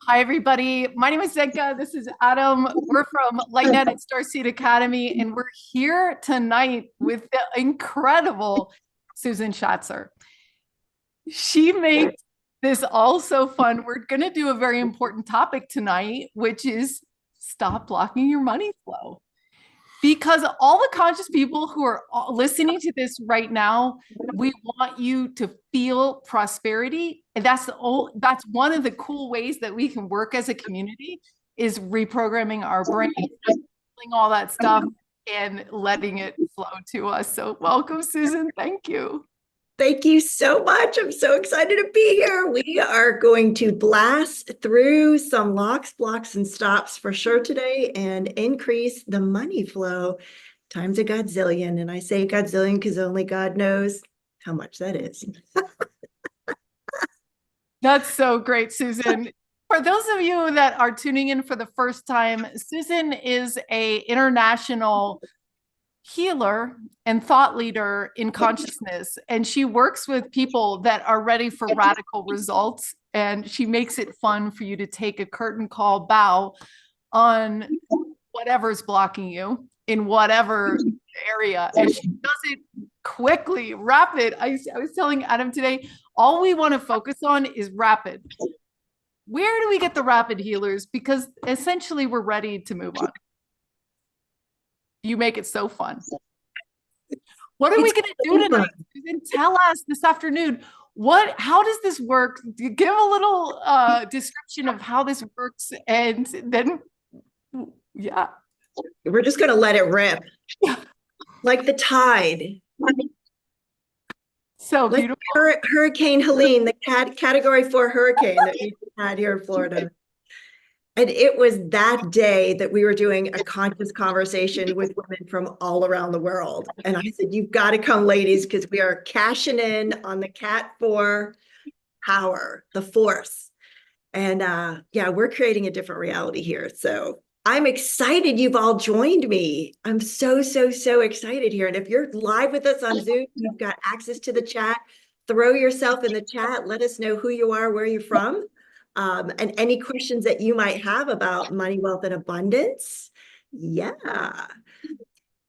Hi, everybody. My name is Zenka. This is Adam. We're from Lightnet at Starseed Academy, and we're here tonight with the incredible Susan Shatzer. She makes this all so fun. We're going to do a very important topic tonight, which is stop blocking your money flow. Because all the conscious people who are listening to this right now, we want you to feel prosperity. And that's one of the cool ways that we can work as a community is reprogramming our brain, feeling all that stuff and letting it flow to us. So welcome, Susan. Thank you. Thank you so much. I'm so excited to be here. We are going to blast through some locks, blocks, and stops for sure today and increase the money flow times a godzillion. And I say godzillion because only God knows how much that is. That's so great, Susan. For those of you that are tuning in for the first time, Susan is a international healer and thought leader in consciousness, and she works with people that are ready for radical results, and she makes it fun for you to take a curtain call bow on whatever's blocking you in whatever area, and she does it quickly, rapid. I was telling Adam today, all we want to focus on is rapid. Where do we get the rapid healers? Because essentially we're ready to move on. You make it so fun. What are we going to do tonight? Susan, tell us this afternoon. How does this work? Give a little description of how this works, and then, yeah. We're just going to let it rip. Like the tide. So like beautiful. Hurricane Helene, the category 4 hurricane that we had here in Florida. And it was that day that we were doing a conscious conversation with women from all around the world. And I said, you've got to come, ladies, because we are cashing in on the Cat 4 power, the force. And yeah, we're creating a different reality here. So I'm excited you've all joined me. I'm so excited here. And if you're live with us on Zoom, you've got access to the chat. Throw yourself in the chat. Let us know who you are, where you're from. And any questions that you might have about money, wealth, and abundance. Yeah.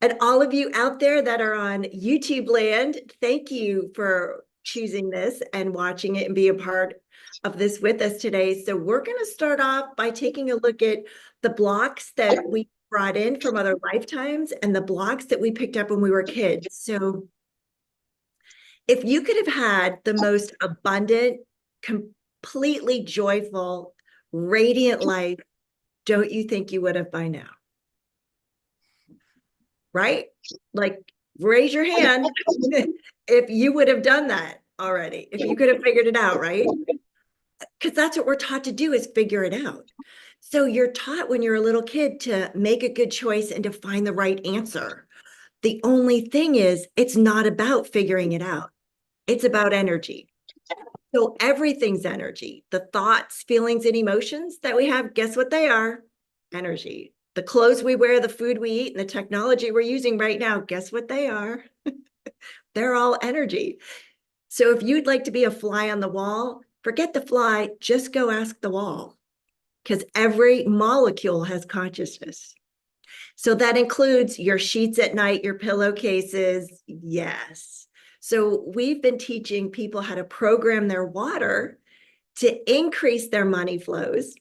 And all of you out there that are on YouTube land, thank you for choosing this and watching it and be a part of this with us today. So we're going to start off by taking a look at the blocks that we brought in from other lifetimes and the blocks that we picked up when we were kids. So if you could have had the most abundant, completely joyful, radiant life, don't you think you would have by now? Right? Like, raise your hand if you would have done that already, if you could have figured it out, right? Because that's what we're taught to do, is figure it out. So you're taught when you're a little kid to make a good choice and to find the right answer. The only thing is, it's not about figuring it out. It's about energy. So everything's energy. The thoughts, feelings, and emotions that we have, guess what they are? Energy. The clothes we wear, the food we eat, and the technology we're using right now, guess what they are? They're all energy. So if you'd like to be a fly on the wall, forget the fly, just go ask the wall, because every molecule has consciousness. So that includes your sheets at night, your pillowcases. Yes. So we've been teaching people how to program their water to increase their money flows.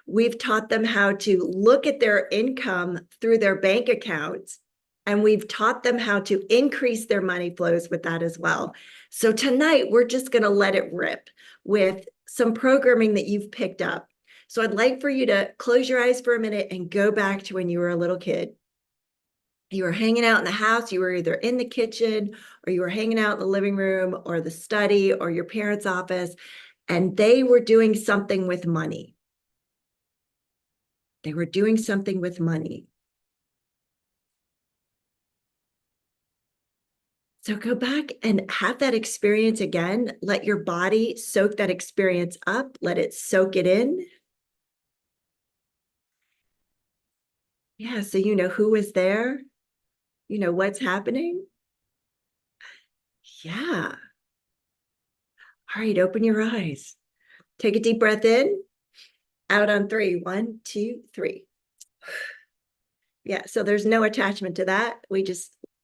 We've taught them how to look at their income through their bank accounts, and we've taught them how to increase their money flows with that as well. So tonight, we're just going to let it rip with some programming that you've picked up. So I'd like for you to close your eyes for a minute and go back to when you were a little kid. You were hanging out in the house, you were either in the kitchen or you were hanging out in the living room or the study or your parents' office, and they were doing something with money. They were doing something with money. So go back and have that experience again. Let your body soak that experience up. Let it soak it in. Yeah, so you know who was there. You know what's happening. Yeah. All right, open your eyes. Take a deep breath in. Out on three. 1, 2, 3. Yeah, so there's no attachment to that.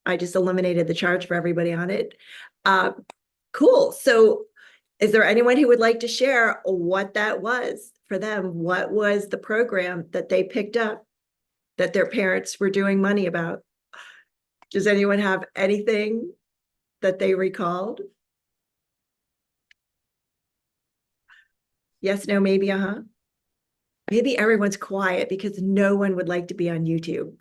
I just eliminated the charge for everybody on it. Cool. So is there anyone who would like to share what that was for them? What was the program that they picked up that their parents were doing money about? Does anyone have anything that they recalled? Yes, no, maybe, uh-huh. Maybe everyone's quiet because no one would like to be on YouTube.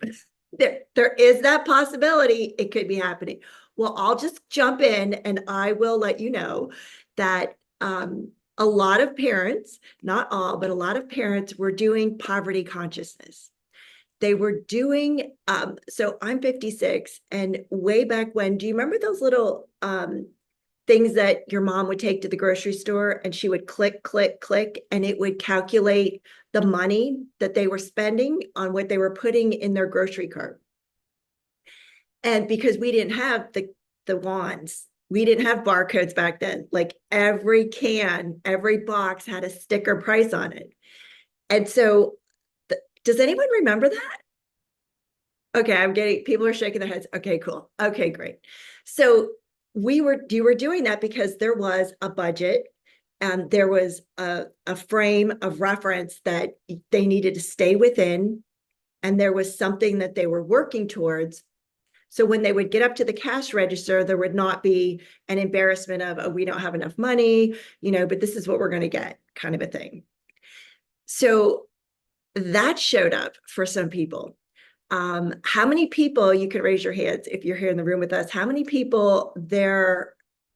There is that possibility it could be happening. Well, I'll just jump in and I will let you know that a lot of parents, not all, but a lot of parents were doing poverty consciousness. They were doing, so I'm 56, and way back when, do you remember those little things that your mom would take to the grocery store and she would click, click, click, and it would calculate the money that they were spending on what they were putting in their grocery cart? And because we didn't have the wands, we didn't have barcodes back then. Like every can, every box had a sticker price on it. And so, does anyone remember that? Okay, I'm getting, people are shaking their heads. Okay, cool. Okay, great. So you were doing that because there was a budget and there was a frame of reference that they needed to stay within, and there was something that they were working towards. So when they would get up to the cash register, there would not be an embarrassment of, oh, we don't have enough money, but this is what we're going to get, kind of a thing. So that showed up for some people. How many people, you can raise your hands if you're here in the room with us, how many people their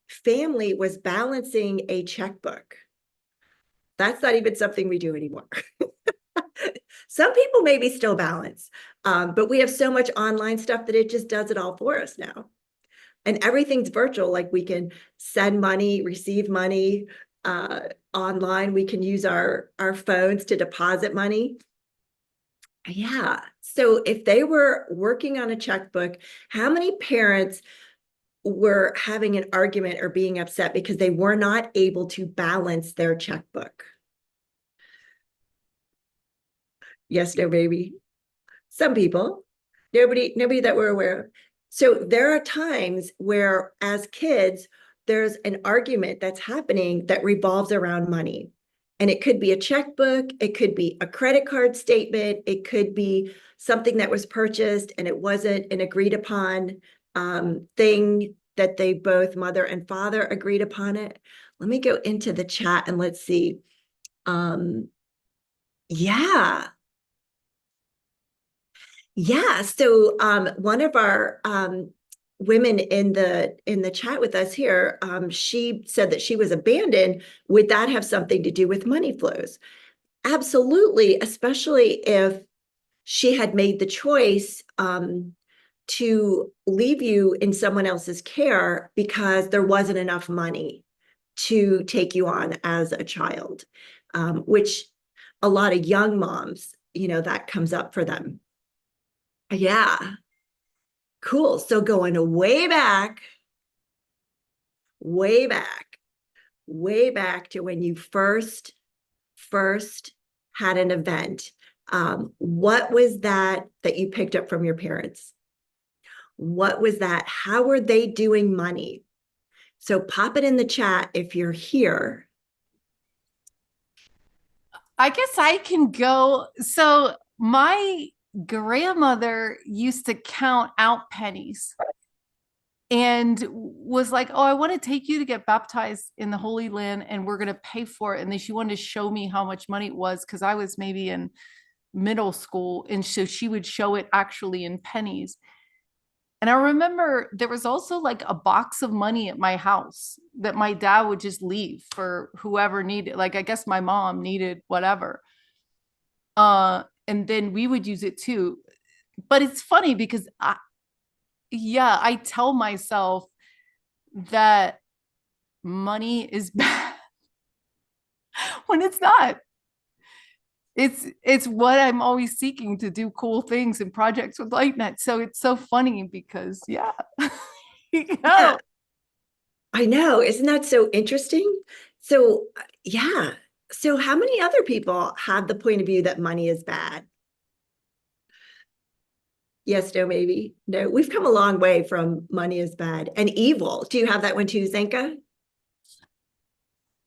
family was balancing a checkbook? That's not even something we do anymore. Some people maybe still balance, but we have so much online stuff that it just does it all for us now. And everything's virtual. Like we can send money, receive money online. We can use our phones to deposit money. Yeah. So if they were working on a checkbook, how many parents were having an argument or being upset because they were not able to balance their checkbook? Yes, no, maybe. Some people, nobody that we're aware of. So there are times where as kids, there's an argument that's happening that revolves around money. And it could be a checkbook, it could be a credit card statement, it could be something that was purchased and it wasn't an agreed upon thing that they both, mother and father, agreed upon it. Let me go into the chat and let's see. Yeah. Yeah. So one of our women in the chat with us here, she said that she was abandoned. Would that have something to do with money flows? Absolutely, especially if she had made the choice to leave you in someone else's care because there wasn't enough money to take you on as a child, which a lot of young moms, that comes up for them. Yeah, cool. So going way back, way back, way back to when you first had an event. What was that you picked up from your parents? What was that? How were they doing money? So pop it in the chat if you're here. I guess I can go. So my grandmother used to count out pennies and was like, oh, I want to take you to get baptized in the Holy Land and we're going to pay for it. And then she wanted to show me how much money it was because I was maybe in middle school. And so she would show it actually in pennies. And I remember there was also like a box of money at my house that my dad would just leave for whoever needed. Like, I guess my mom needed whatever. And then we would use it too. But it's funny because I tell myself that money is bad when it's not. It's what I'm always seeking to do cool things and projects with LightNet. So it's so funny because Yeah, know. I know. Isn't that so interesting? So yeah, So how many other people have the point of view that money is bad? Yes, no, maybe. No, we've come a long way from money is bad and evil. Do you have that one too, Zenka?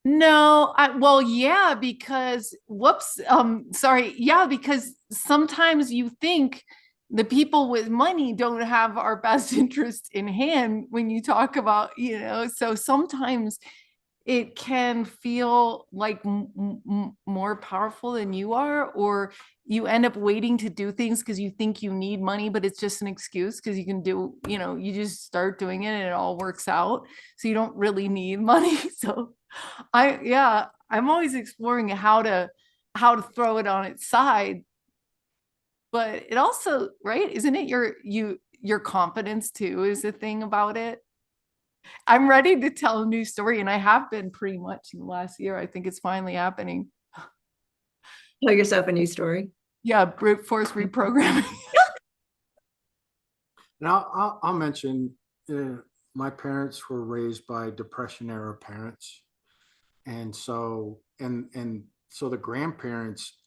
No, well, yeah, because whoops, sorry, yeah, because sometimes you think the people with money don't have our best interest in hand when you talk about, so sometimes it can feel like more powerful than you are, or you end up waiting to do things because you think you need money, but it's just an excuse because you can do, you just start doing it and it all works out. So you don't really need money. So yeah, I'm always exploring how to throw it on its side. But it also, right? Isn't it your confidence too is the thing about it? I'm ready to tell a new story, and I have been pretty much in the last year. I think it's finally happening. Tell yourself a new story. Yeah, brute force reprogramming. Now I'll mention my parents were raised by Depression era parents, and so the grandparents,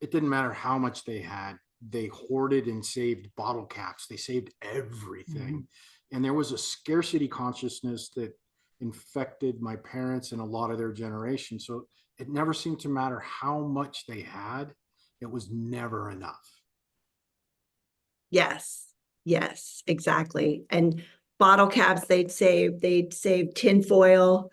it didn't matter how much they had, they hoarded and saved bottle caps. They saved everything, and there was a scarcity consciousness that infected my parents and a lot of their generation. So it never seemed to matter how much they had; it was never enough. Yes, yes, exactly. And bottle caps, they'd save tinfoil,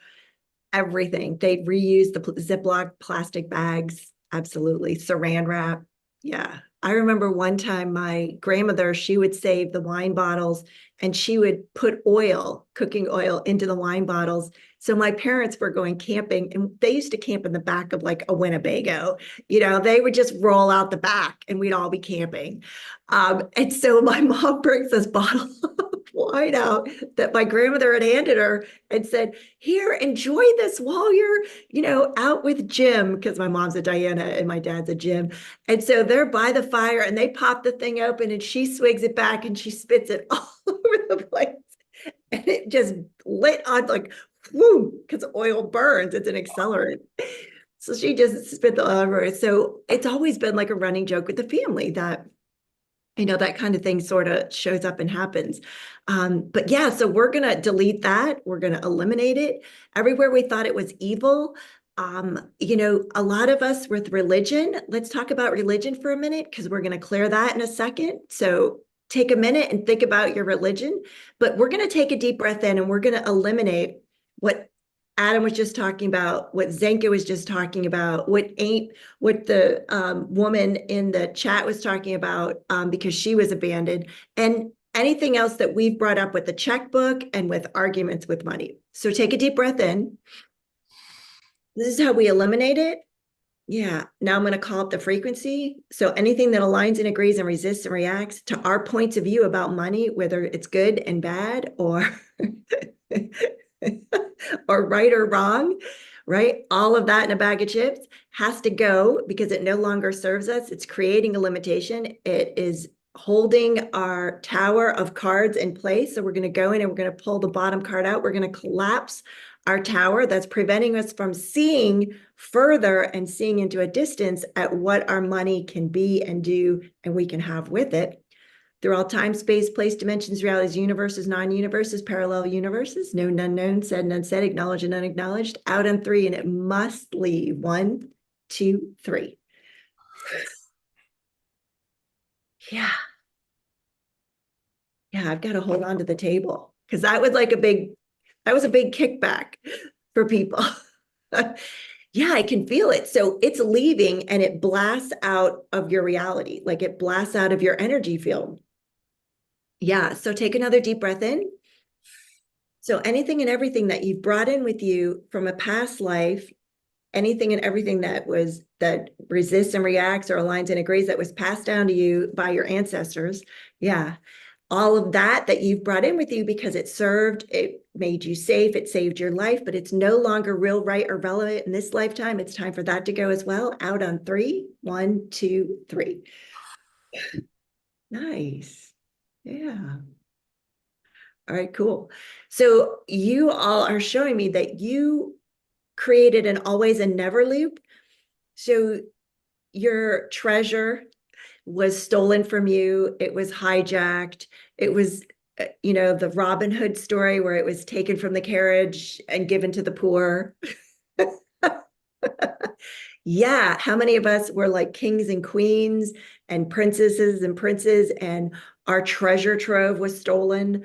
everything. They'd reuse the Ziploc plastic bags. Absolutely. Saran wrap. Yeah. I remember one time my grandmother, she would save the wine bottles and she would put oil, cooking oil into the wine bottles. So my parents were going camping and they used to camp in the back of like a Winnebago. They would just roll out the back and we'd all be camping. And so my mom brings this bottle of wine out that my grandmother had handed her and said, here, enjoy this while you're, out with Jim, because my mom's a Diana and my dad's a Jim. And so they're by the fire and they pop the thing open and she swigs it back and she spits it all over the place. And it just lit on like, whoo, because oil burns. It's an accelerant. So she just spit the oil over it. So it's always been like a running joke with the family that that kind of thing sort of shows up and happens. But yeah, so we're going to delete that. We're going to eliminate it. Everywhere we thought it was evil. A lot of us with religion, let's talk about religion for a minute, because we're going to clear that in a second. So take a minute and think about your religion, but we're going to take a deep breath in and we're going to eliminate what Adam was just talking about, what Zenka was just talking about, what the woman in the chat was talking about, because she was abandoned, and anything else that we've brought up with the checkbook and with arguments with money. So take a deep breath in. This is how we eliminate it. Yeah. Now I'm going to call up the frequency. So anything that aligns and agrees and resists and reacts to our points of view about money, whether it's good and bad or or right or wrong, right? All of that in a bag of chips has to go because it no longer serves us. It's creating a limitation. It is holding our tower of cards in place. So we're going to go in and we're going to pull the bottom card out. We're going to collapse our tower that's preventing us from seeing further and seeing into a distance at what our money can be and do and we can have with it. Through all time, space, place, dimensions, realities, universes, non-universes, parallel universes, known, unknown, said and unsaid, acknowledged and unacknowledged, out on three, and it must leave. 1, 2, 3. Yeah. Yeah, I've got to hold on to the table because that was a big kickback for people. Yeah, I can feel it. So it's leaving and it blasts out of your reality, like it blasts out of your energy field. Yeah. So take another deep breath in. So anything and everything that you've brought in with you from a past life, anything and everything that resists and reacts or aligns and agrees that was passed down to you by your ancestors. Yeah. All of that you've brought in with you because it made you safe, it saved your life, but it's no longer real, right, or relevant in this lifetime. It's time for that to go as well. Out on 3. 1, 2, 3. Nice. Yeah. All right, cool. So you all are showing me that you created an always and never loop. So your treasure was stolen from you. It was hijacked. It was, the Robin Hood story where it was taken from the carriage and given to the poor. Yeah. How many of us were like kings and queens and princesses and princes, and our treasure trove was stolen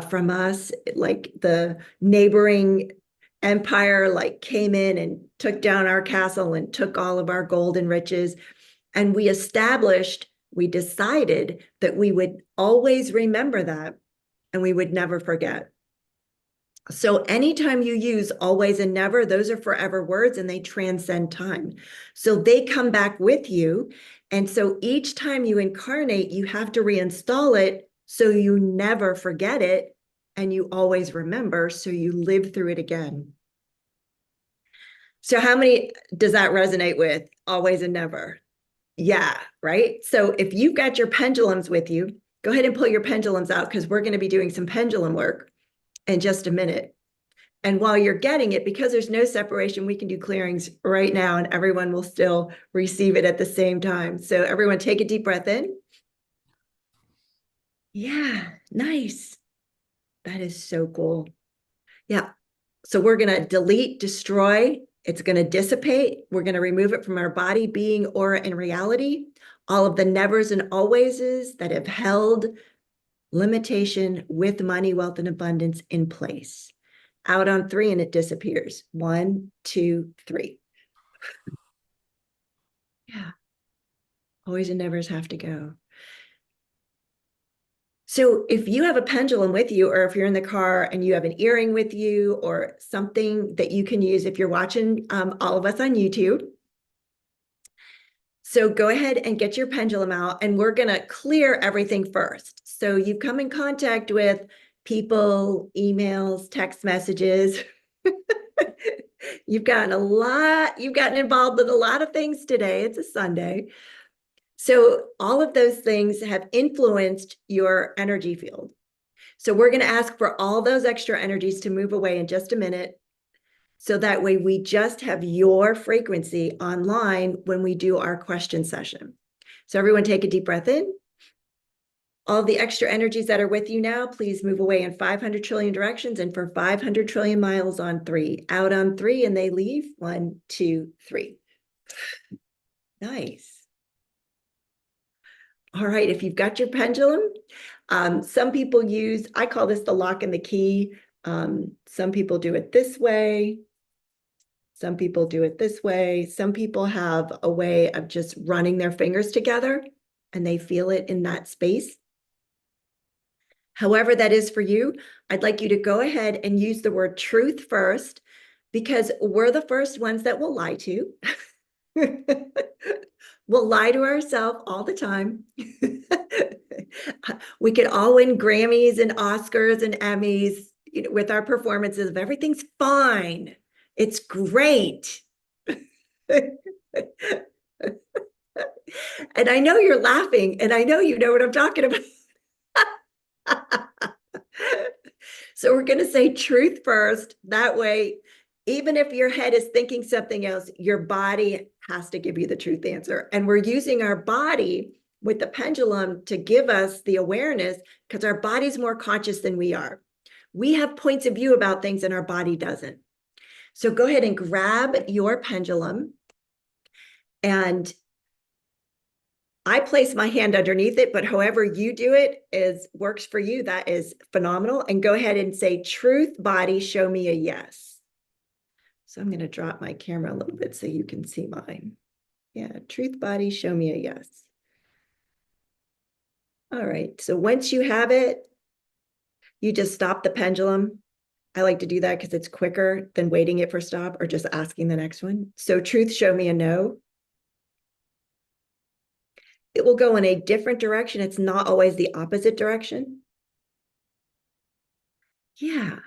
from us? Like the neighboring empire like came in and took down our castle and took all of our gold and riches. And we decided that we would always remember that and we would never forget. So anytime you use always and never, those are forever words and they transcend time. So they come back with you. And so each time you incarnate, you have to reinstall it so you never forget it and you always remember, so you live through it again. So how many does that resonate with? Always and never. Yeah, right. So if you've got your pendulums with you, go ahead and pull your pendulums out, because we're going to be doing some pendulum work in just a minute. And while you're getting it, because there's no separation, we can do clearings right now and everyone will still receive it at the same time. So everyone take a deep breath in. Yeah, nice. That is so cool. Yeah. So we're going to delete, destroy. It's going to dissipate. We're going to remove it from our body, being, aura, and reality. All of the nevers and alwayses that have held limitation with money, wealth, and abundance in place. Out on 3 and it disappears. 1, 2, 3. Yeah. Always and nevers have to go. So if you have a pendulum with you, or if you're in the car and you have an earring with you or something that you can use, if you're watching all of us on YouTube, so go ahead and get your pendulum out and we're going to clear everything first. So you've come in contact with people, emails, text messages. You've gotten involved with a lot of things today. It's a Sunday. So all of those things have influenced your energy field. So we're going to ask for all those extra energies to move away in just a minute. So that way we just have your frequency online when we do our question session. So everyone take a deep breath in. All the extra energies that are with you now, please move away in 500 trillion directions and for 500 trillion miles on 3. Out on 3 and they leave. 1, 2, 3. Nice. All right, if you've got your pendulum, some people I call this the lock and the key. Some people do it this way. Some people do it this way. Some people have a way of just running their fingers together and they feel it in that space. However that is for you, I'd like you to go ahead and use the word truth first, because we're the first ones that will lie to. We'll lie to ourselves all the time. We could all win Grammys and Oscars and Emmys, with our performances of everything's fine. It's great. And I know you're laughing and I know you know what I'm talking about. So we're going to say truth first. That way, even if your head is thinking something else, your body has to give you the truth answer. And we're using our body with the pendulum to give us the awareness, because our body's more conscious than we are. We have points of view about things and our body doesn't. So go ahead and grab your pendulum, and I place my hand underneath it, but however you do it works for you. That is phenomenal. And go ahead and say, truth body, show me a yes. So I'm going to drop my camera a little bit so you can see mine. Yeah, truth body, show me a yes. All right. So once you have it, you just stop the pendulum. I like to do that because it's quicker than waiting it for stop or just asking the next one. So truth, show me a no. It will go in a different direction. It's not always the opposite direction. Yeah.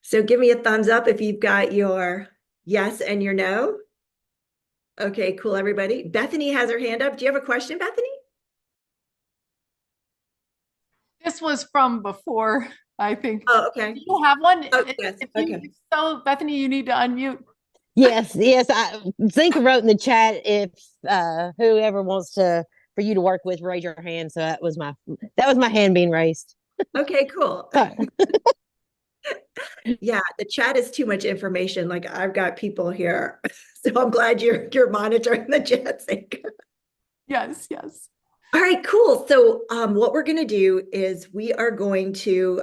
So give me a thumbs up if you've got your yes and your no. Okay, cool, everybody. Bethany has her hand up. Do you have a question, Bethany? This was from before, I think. Oh, okay. Do you have one? Oh, yes. Okay. So, Bethany, you need to unmute. Yes, yes. Zinka wrote in the chat if whoever wants to for you to work with, raise your hand. So that was my hand being raised. Okay, cool. Sorry. Yeah, the chat is too much information. Like I've got people here. So I'm glad you're monitoring the chat, Zinka. Yes, yes. All right, cool. So what we're going to do is we are going to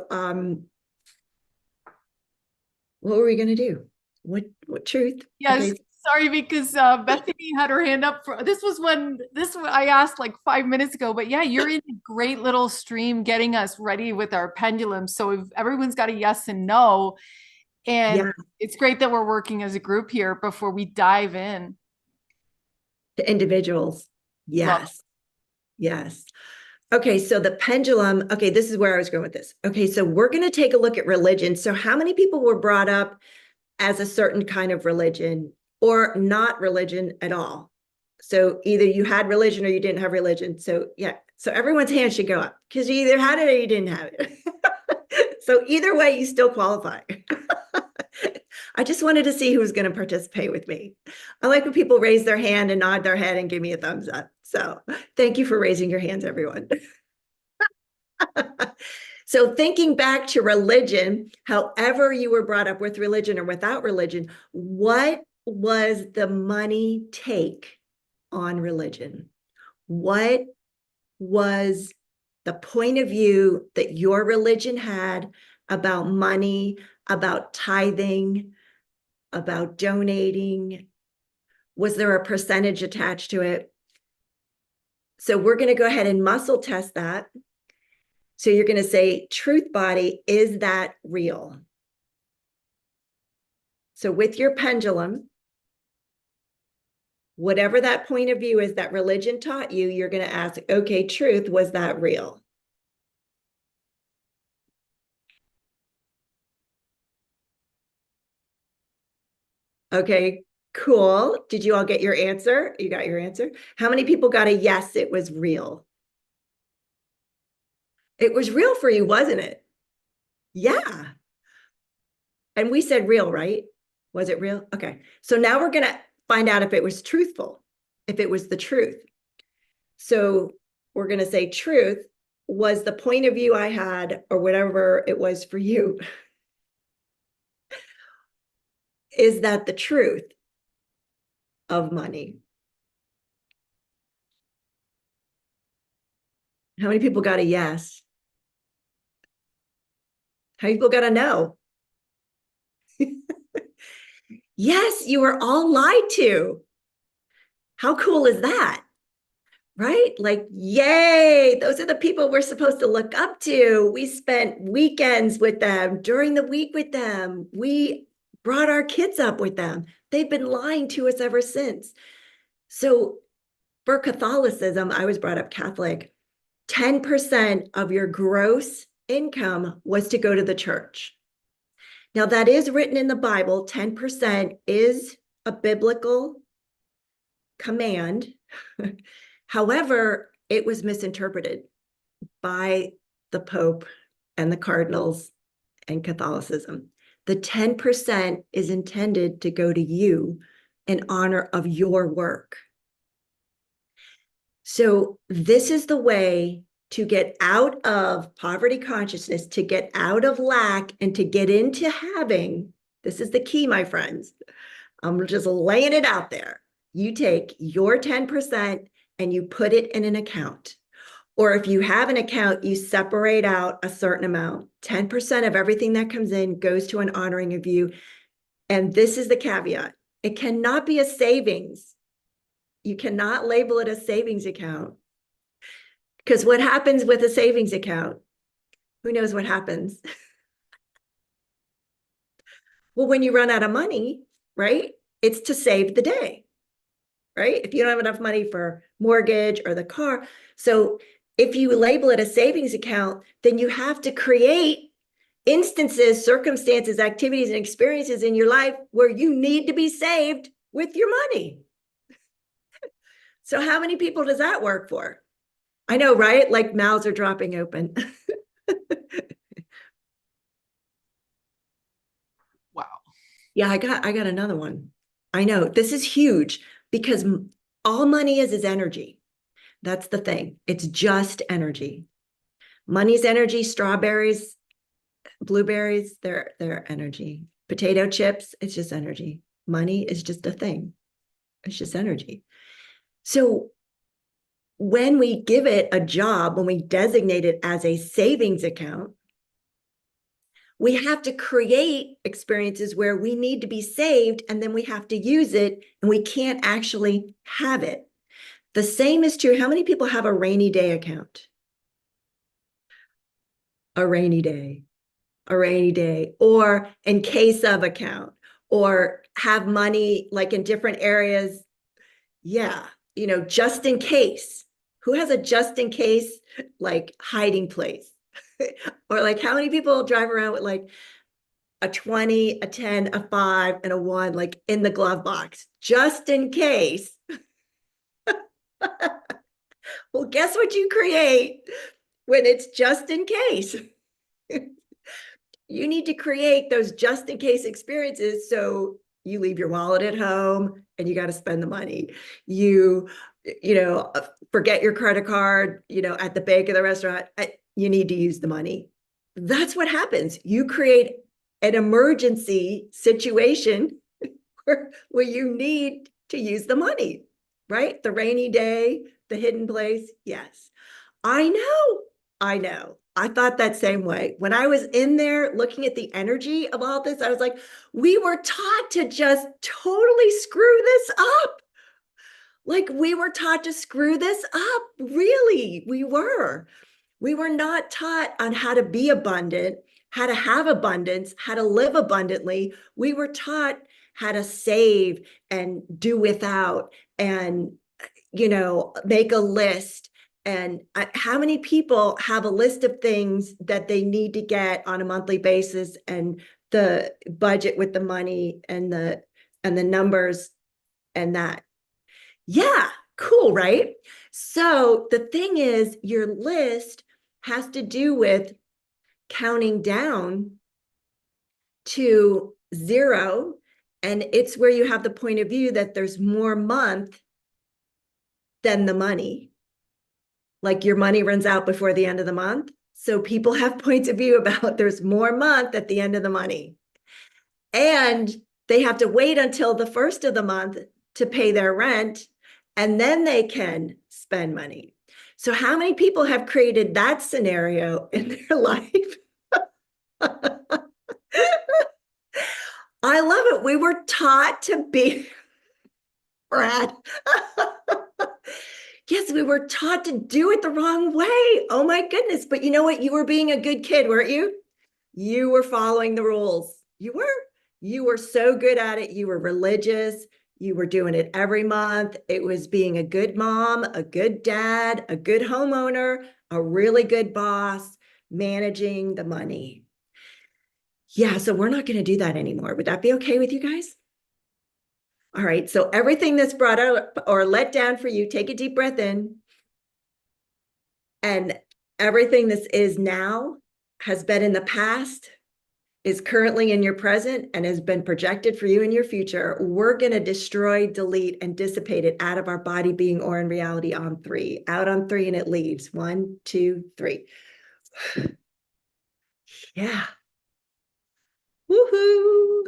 what were we going to do? What truth? Yes. Okay. Sorry, because Bethany had her hand up for this was I asked like 5 minutes ago, but yeah, you're in a great little stream getting us ready with our pendulum. So if everyone's got a yes and no, and Yeah, it's great that we're working as a group here before we dive in. to individuals. Love. Yes. Yes. Okay, so the pendulum, okay, this is where I was going with this. Okay, so we're going to take a look at religion. So how many people were brought up as a certain kind of religion or not religion at all? So either you had religion or you didn't have religion. So yeah, so everyone's hand should go up because you either had it or you didn't have it. So either way, you still qualify. I just wanted to see who was going to participate with me. I like when people raise their hand and nod their head and give me a thumbs up. So thank you for raising your hands, everyone. So thinking back to religion, however you were brought up with religion or without religion, what was the money take on religion? What was the point of view that your religion had about money, about tithing, about donating? Was there a percentage attached to it? So we're going to go ahead and muscle test that. So you're going to say, truth body, is that real? So with your pendulum, whatever that point of view is that religion taught you, you're going to ask, okay, truth, was that real? Okay, cool. Did you all get your answer? You got your answer? How many people got a yes, it was real? It was real for you, wasn't it? Yeah. And we said real, right? Was it real? Okay. So now we're going to find out if it was truthful, if it was the truth. So we're going to say truth was the point of view I had, or whatever it was for you. Is that the truth of money? How many people got a yes? How many people got a no? Yes, you were all lied to. How cool is that? Right? Like, yay, those are the people we're supposed to look up to. We spent weekends with them, during the week with them. We brought our kids up with them. They've been lying to us ever since. So for Catholicism, I was brought up Catholic. 10% of your gross income was to go to the church. Now, that is written in the Bible. 10% is a biblical command. However, it was misinterpreted by the Pope and the cardinals and Catholicism. The 10% is intended to go to you in honor of your work. So this is the way to get out of poverty consciousness, to get out of lack, and to get into having. This is the key, my friends. I'm just laying it out there. You take your 10% and you put it in an account. Or if you have an account, you separate out a certain amount. 10% of everything that comes in goes to an honoring of you. And this is the caveat. It cannot be a savings. You cannot label it a savings account. Because what happens with a savings account? Who knows what happens? Well, when you run out of money, right? It's to save the day, right? If you don't have enough money for mortgage or the car. So if you label it a savings account, then you have to create instances, circumstances, activities, and experiences in your life where you need to be saved with your money. So how many people does that work for? I know, right? Like mouths are dropping open. Wow. Yeah, I got another one. I know this is huge because all money is energy. That's the thing. It's just energy. Money's energy, strawberries, blueberries, they're energy. Potato chips, it's just energy. Money is just a thing. It's just energy. So when we give it a job, when we designate it as a savings account, we have to create experiences where we need to be saved, and then we have to use it, and we can't actually have it. The same is true. How many people have a rainy day account? A rainy day, or in case of account, or have money like in different areas. Yeah, just in case. Who has a just in case like hiding place? Or like how many people drive around with like a 20, a 10, a 5, and a 1 like in the glove box, just in case? Well, guess what you create when it's just in case? You need to create those just in case experiences. So you leave your wallet at home and you got to spend the money. You forget your credit card, at the bank or the restaurant, you need to use the money. That's what happens. You create an emergency situation where you need to use the money, right? The rainy day, the hidden place. Yes, I know. I thought that same way. When I was in there looking at the energy of all this, I was like, we were taught to just totally screw this up. Like we were taught to screw this up. Really, we were. We were not taught on how to be abundant, how to have abundance, how to live abundantly. We were taught how to save and do without and, make a list. And how many people have a list of things that they need to get on a monthly basis, and the budget with the money and the numbers and that? Yeah, cool, right? So the thing is, your list has to do with counting down to 0, and it's where you have the point of view that there's more month than the money. Like your money runs out before the end of the month. So people have points of view about there's more month at the end of the money. And they have to wait until the first of the month to pay their rent, and then they can spend money. So how many people have created that scenario in their life? I love it. We were taught to be, Brad. Yes, we were taught to do it the wrong way. Oh my goodness. But you know what? You were being a good kid, weren't you? You were following the rules. You were so good at it. You were religious. You were doing it every month. It was being a good mom, a good dad, a good homeowner, a really good boss, managing the money. Yeah, so we're not going to do that anymore. Would that be okay with you guys? All right, so everything that's brought up or let down for you, take a deep breath in. And everything this is now has been in the past, is currently in your present, and has been projected for you in your future. We're going to destroy, delete, and dissipate it out of our body, being, or in reality on 3. Out on 3, and it leaves. 1, 2, 3. Yeah. Woohoo.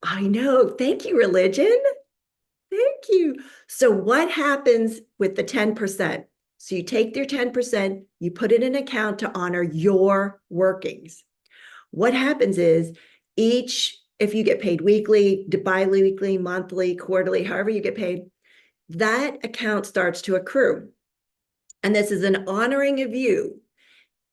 I know. Thank you, religion. Thank you. So what happens with the 10%? So you take your 10%, you put it in an account to honor your workings. What happens is if you get paid weekly, bi-weekly, monthly, quarterly, however you get paid, that account starts to accrue. And this is an honoring of you.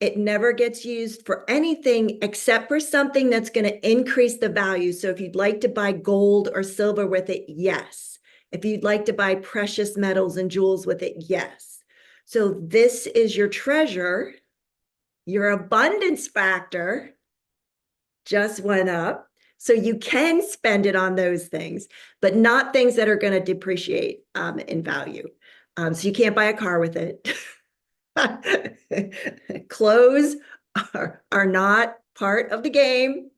It never gets used for anything except for something that's going to increase the value. So if you'd like to buy gold or silver with it, yes. If you'd like to buy precious metals and jewels with it, yes. So this is your treasure. Your abundance factor just went up. So you can spend it on those things, but not things that are going to depreciate in value. So you can't buy a car with it. Clothes are not part of the game.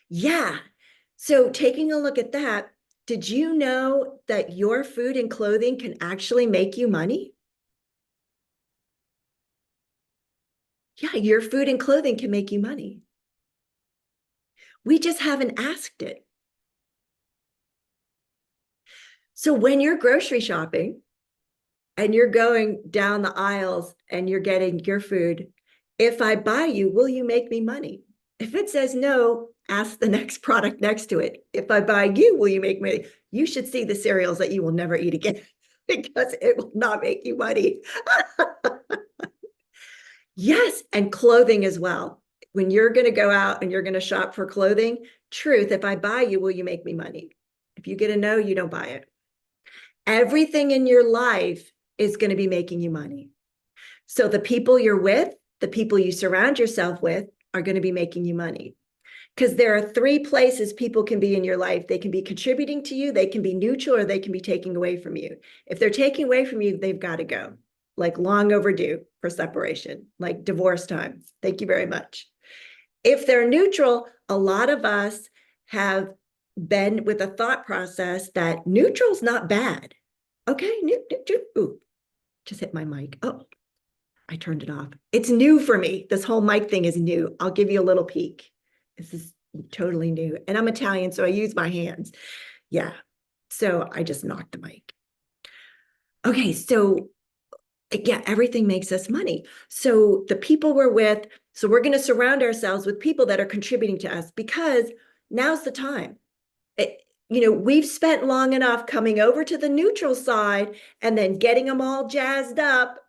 Yeah. So taking a look at that, did you know that your food and clothing can actually make you money? Yeah, your food and clothing can make you money. We just haven't asked it. So when you're grocery shopping and you're going down the aisles and you're getting your food, if I buy you, will you make me money? If it says no, ask the next product next to it. If I buy you, will you make money? You should see the cereals that you will never eat again because it will not make you money. Yes, and clothing as well. When you're going to go out and you're going to shop for clothing, truth, if I buy you, will you make me money? If you get a no, you don't buy it. Everything in your life is going to be making you money. So the people you're with, the people you surround yourself with are going to be making you money. Because there are three places people can be in your life. They can be contributing to you, they can be neutral, or they can be taking away from you. If they're taking away from you, they've got to go. Like long overdue for separation, like divorce time. Thank you very much. If they're neutral, a lot of us have been with a thought process that neutral's not bad. Okay, ooh, just hit my mic. Oh, I turned it off. It's new for me. This whole mic thing is new. I'll give you a little peek. This is totally new. And I'm Italian, so I use my hands. Yeah. So I just knocked the mic. Okay, so yeah, everything makes us money. So the people we're with, so we're going to surround ourselves with people that are contributing to us because now's the time. We've spent long enough coming over to the neutral side and then getting them all jazzed up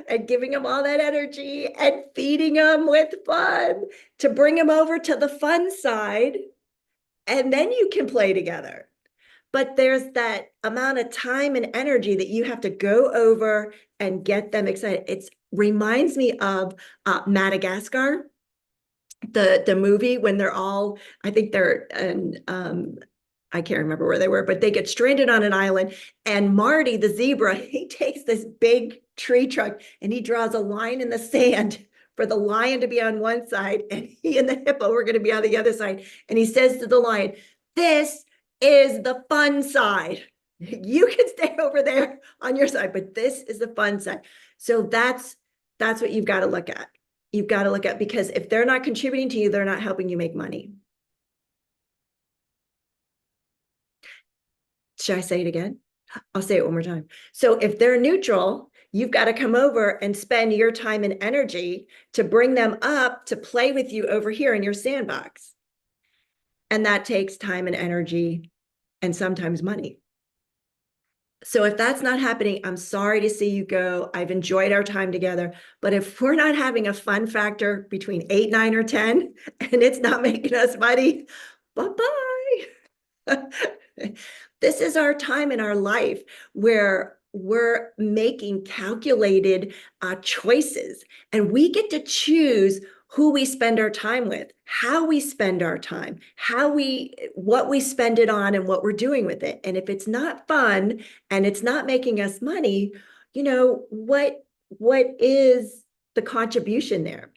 and giving them all that energy and feeding them with fun to bring them over to the fun side. And then you can play together. But there's that amount of time and energy that you have to go over and get them excited. It reminds me of Madagascar, the movie when they're all, I think they're in, I can't remember where they were, but they get stranded on an island. And Marty, the zebra, he takes this big tree trunk and he draws a line in the sand for the lion to be on one side and he and the hippo are going to be on the other side. And he says to the lion, "This is the fun side. You can stay over there on your side, but this is the fun side." So that's what you've got to look at. You've got to look at, because if they're not contributing to you, they're not helping you make money. Should I say it again? I'll say it one more time. So if they're neutral, you've got to come over and spend your time and energy to bring them up to play with you over here in your sandbox. And that takes time and energy and sometimes money. So if that's not happening, I'm sorry to see you go. I've enjoyed our time together. But if we're not having a fun factor between 8, 9, or 10, and it's not making us money, bye-bye. This is our time in our life where we're making calculated choices, and we get to choose who we spend our time with, how we spend our time, what we spend it on, and what we're doing with it. And if it's not fun and it's not making us money, what is the contribution there?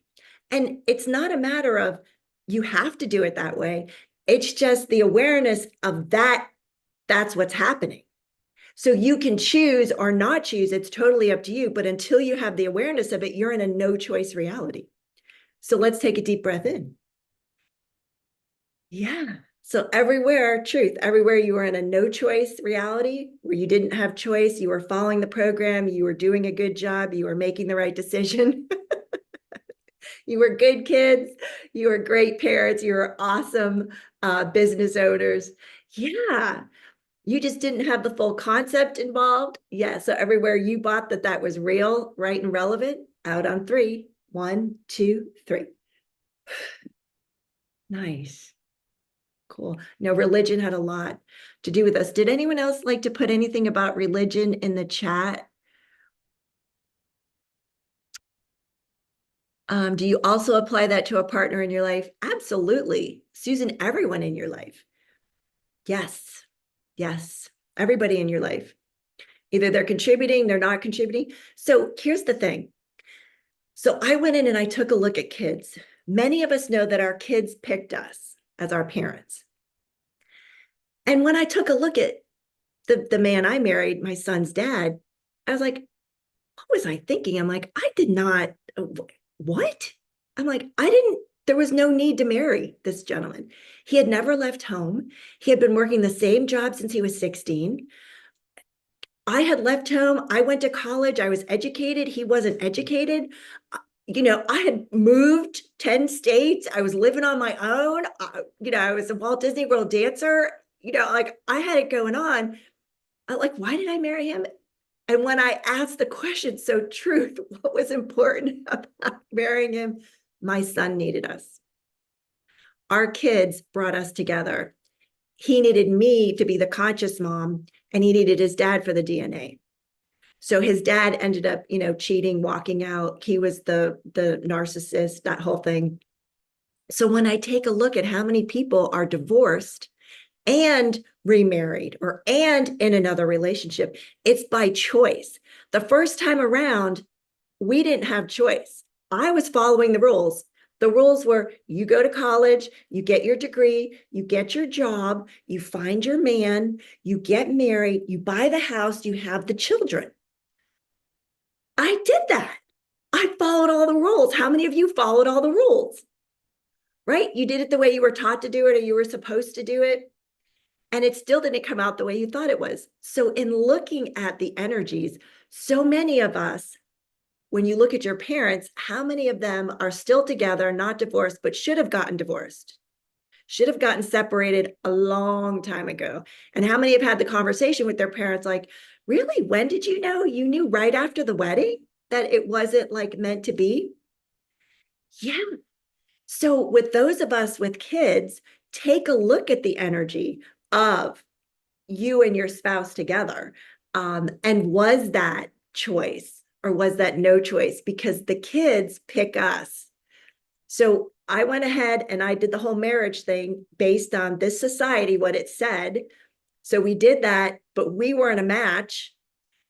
And it's not a matter of you have to do it that way. It's just the awareness of that. That's what's happening. So you can choose or not choose. It's totally up to you. But until you have the awareness of it, you're in a no choice reality. So let's take a deep breath in. Yeah. So everywhere, truth, everywhere you were in a no choice reality where you didn't have choice, you were following the program, you were doing a good job, you were making the right decision. You were good kids, you were great parents, you were awesome business owners. Yeah. You just didn't have the full concept involved. Yeah. So everywhere you bought that was real, right, and relevant. Out on 3. 1, 2, 3. Nice. Cool. No, religion had a lot to do with us. Did anyone else like to put anything about religion in the chat? Do you also apply that to a partner in your life? Absolutely. Susan, everyone in your life. Yes. Yes. Everybody in your life. Either they're contributing, they're not contributing. So here's the thing. So I went in and I took a look at kids. Many of us know that our kids picked us as our parents. And when I took a look at the man I married, my son's dad, I was like, what was I thinking? I'm like, I did not, what? I'm like, there was no need to marry this gentleman. He had never left home. He had been working the same job since he was 16. I had left home. I went to college. I was educated. He wasn't educated. I had moved 10 states. I was living on my own. I was a Walt Disney World dancer. Like I had it going on. Like, why did I marry him? And when I asked the question, so truth, what was important about marrying him? My son needed us. Our kids brought us together. He needed me to be the conscious mom, and he needed his dad for the DNA. So his dad ended up, cheating, walking out. He was the narcissist, that whole thing. So when I take a look at how many people are divorced and remarried and in another relationship, it's by choice. The first time around, we didn't have choice. I was following the rules. The rules were you go to college, you get your degree, you get your job, you find your man, you get married, you buy the house, you have the children. I did that. I followed all the rules. How many of you followed all the rules? Right? You did it the way you were taught to do it, or you were supposed to do it. And it still didn't come out the way you thought it was. So in looking at the energies, so many of us, when you look at your parents, how many of them are still together, not divorced, but should have gotten divorced, should have gotten separated a long time ago? And how many have had the conversation with their parents like, really, when did you know? You knew right after the wedding that it wasn't like meant to be? Yeah. So with those of us with kids, take a look at the energy of you and your spouse together. And was that choice or was that no choice? Because the kids pick us. So I went ahead and I did the whole marriage thing based on this society, what it said. So we did that, but we weren't a match.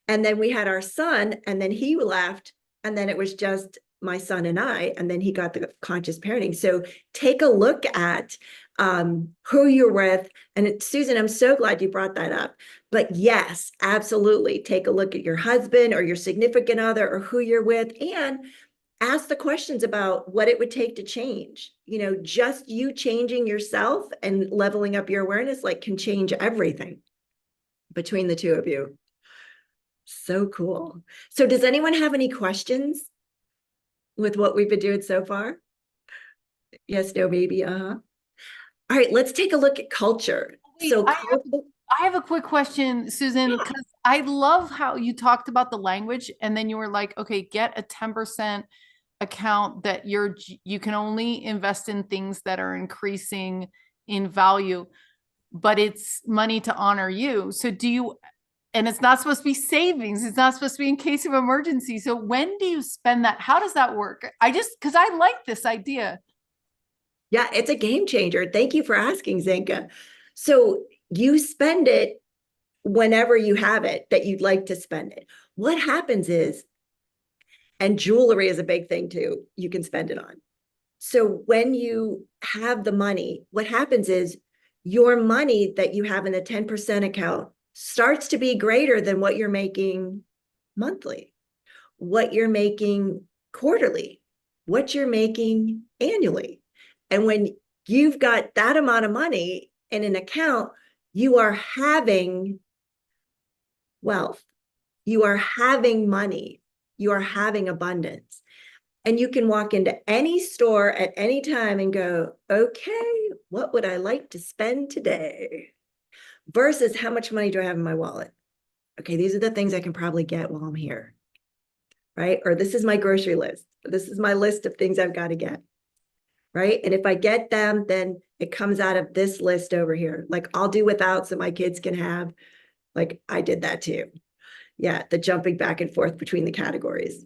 And then we had our son, and then he left, and then it was just my son and I, and then he got the conscious parenting. So take a look at who you're with. And Susan, I'm so glad you brought that up. But yes, absolutely. Take a look at your husband or your significant other or who you're with, and ask the questions about what it would take to change. Just you changing yourself and leveling up your awareness can change everything between the two of you. So cool. So does anyone have any questions with what we've been doing so far? Yes, no, maybe. All right, let's take a look at culture. Wait, So I have a quick question, Susan, because I love how you talked about the language and then you were like, okay, get a 10% account that you can only invest in things that are increasing in value, but it's money to honor you. So and it's not supposed to be savings. It's not supposed to be in case of emergency. So when do you spend that? How does that work? Because I like this idea. yeah, it's a game changer. Thank you for asking, Zinka. So you spend it whenever you have it that you'd like to spend it. What happens is, and jewelry is a big thing too, you can spend it on. So when you have the money, what happens is your money that you have in the 10% account starts to be greater than what you're making monthly, what you're making quarterly, what you're making annually. And when you've got that amount of money in an account, you are having wealth, you are having money, you are having abundance. And you can walk into any store at any time and go, okay, what would I like to spend today? Versus how much money do I have in my wallet? Okay, these are the things I can probably get while I'm here, right? Or this is my grocery list. This is my list of things I've got to get, right? And if I get them, then it comes out of this list over here. Like I'll do without so my kids can have, like I did that too. Yeah, the jumping back and forth between the categories.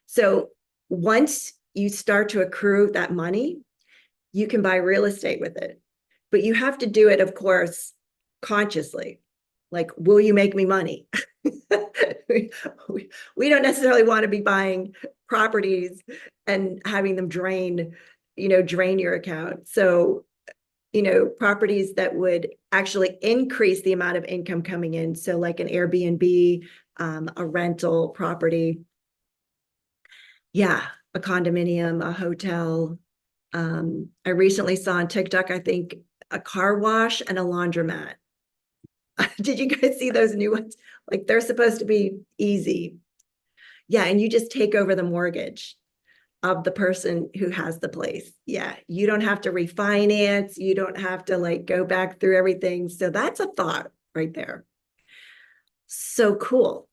So once you start to accrue that money, you can buy real estate with it. But you have to do it, of course, consciously. Like, will you make me money? we don't necessarily want to be buying properties and having them drain your account. So properties that would actually increase the amount of income coming in. So like an Airbnb, a rental property. Yeah, a condominium, a hotel. I recently saw on TikTok, I think, a car wash and a laundromat. Did you guys see those new ones? Like they're supposed to be easy. Yeah, and you just take over the mortgage of the person who has the place. Yeah, you don't have to refinance. You don't have to like go back through everything. So that's a thought right there. So cool.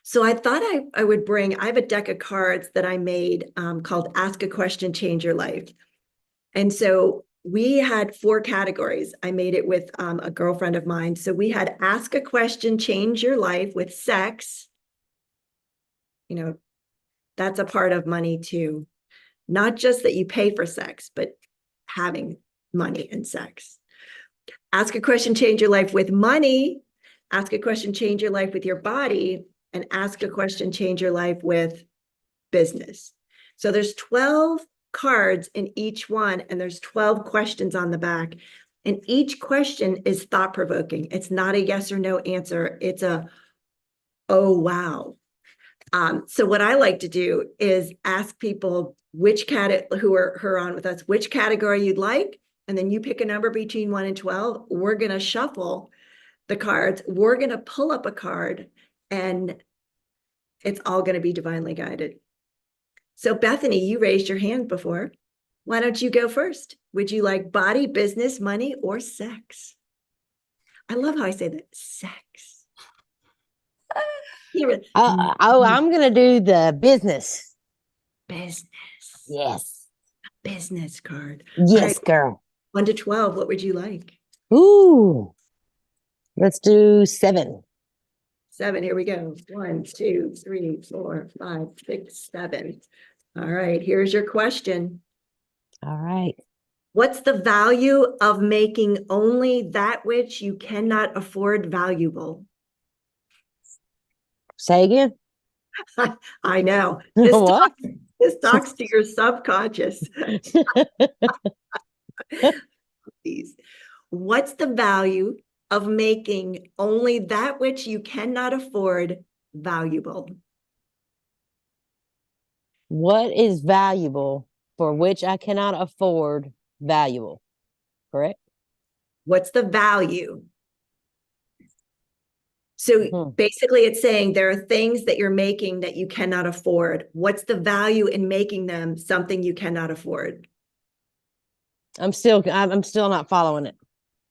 So I thought I would bring, I have a deck of cards that I made called Ask a Question, Change Your Life. And so we had 4 categories. I made it with a girlfriend of mine. So we had Ask a Question, Change Your Life with sex. That's a part of money too. Not just that you pay for sex, but having money and sex. Ask a question, change your life with money. Ask a question, change your life with your body. And ask a question, change your life with business. So there's 12 cards in each one, and there's 12 questions on the back. And each question is thought-provoking. It's not a yes or no answer. It's a, oh, wow. So what I like to do is ask people who are on with us, which category you'd like, and then you pick a number between 1 and 12. We're going to shuffle the cards. We're going to pull up a card, and it's all going to be divinely guided. So Bethany, you raised your hand before. Why don't you go first? Would you like body, business, money, or sex? I love how I say that, sex. I'm gonna do the business. Business. Yes. Business card. Yes, All right, girl. 1 to 12, what would you like? Ooh. Let's do 7. 7, here we go. 1, 2, 3, 4, 5, 6, 7. All right, here's your question. All right. What's the value of making only that which you cannot afford valuable? Say again. I know. What? This talks to your subconscious. Please. What's the value of making only that which you cannot afford valuable? What is valuable for which I cannot afford valuable? Correct? What's the value? So basically it's saying there are things that you're making that you cannot afford. What's the value in making them something you cannot afford? I'm still not following it.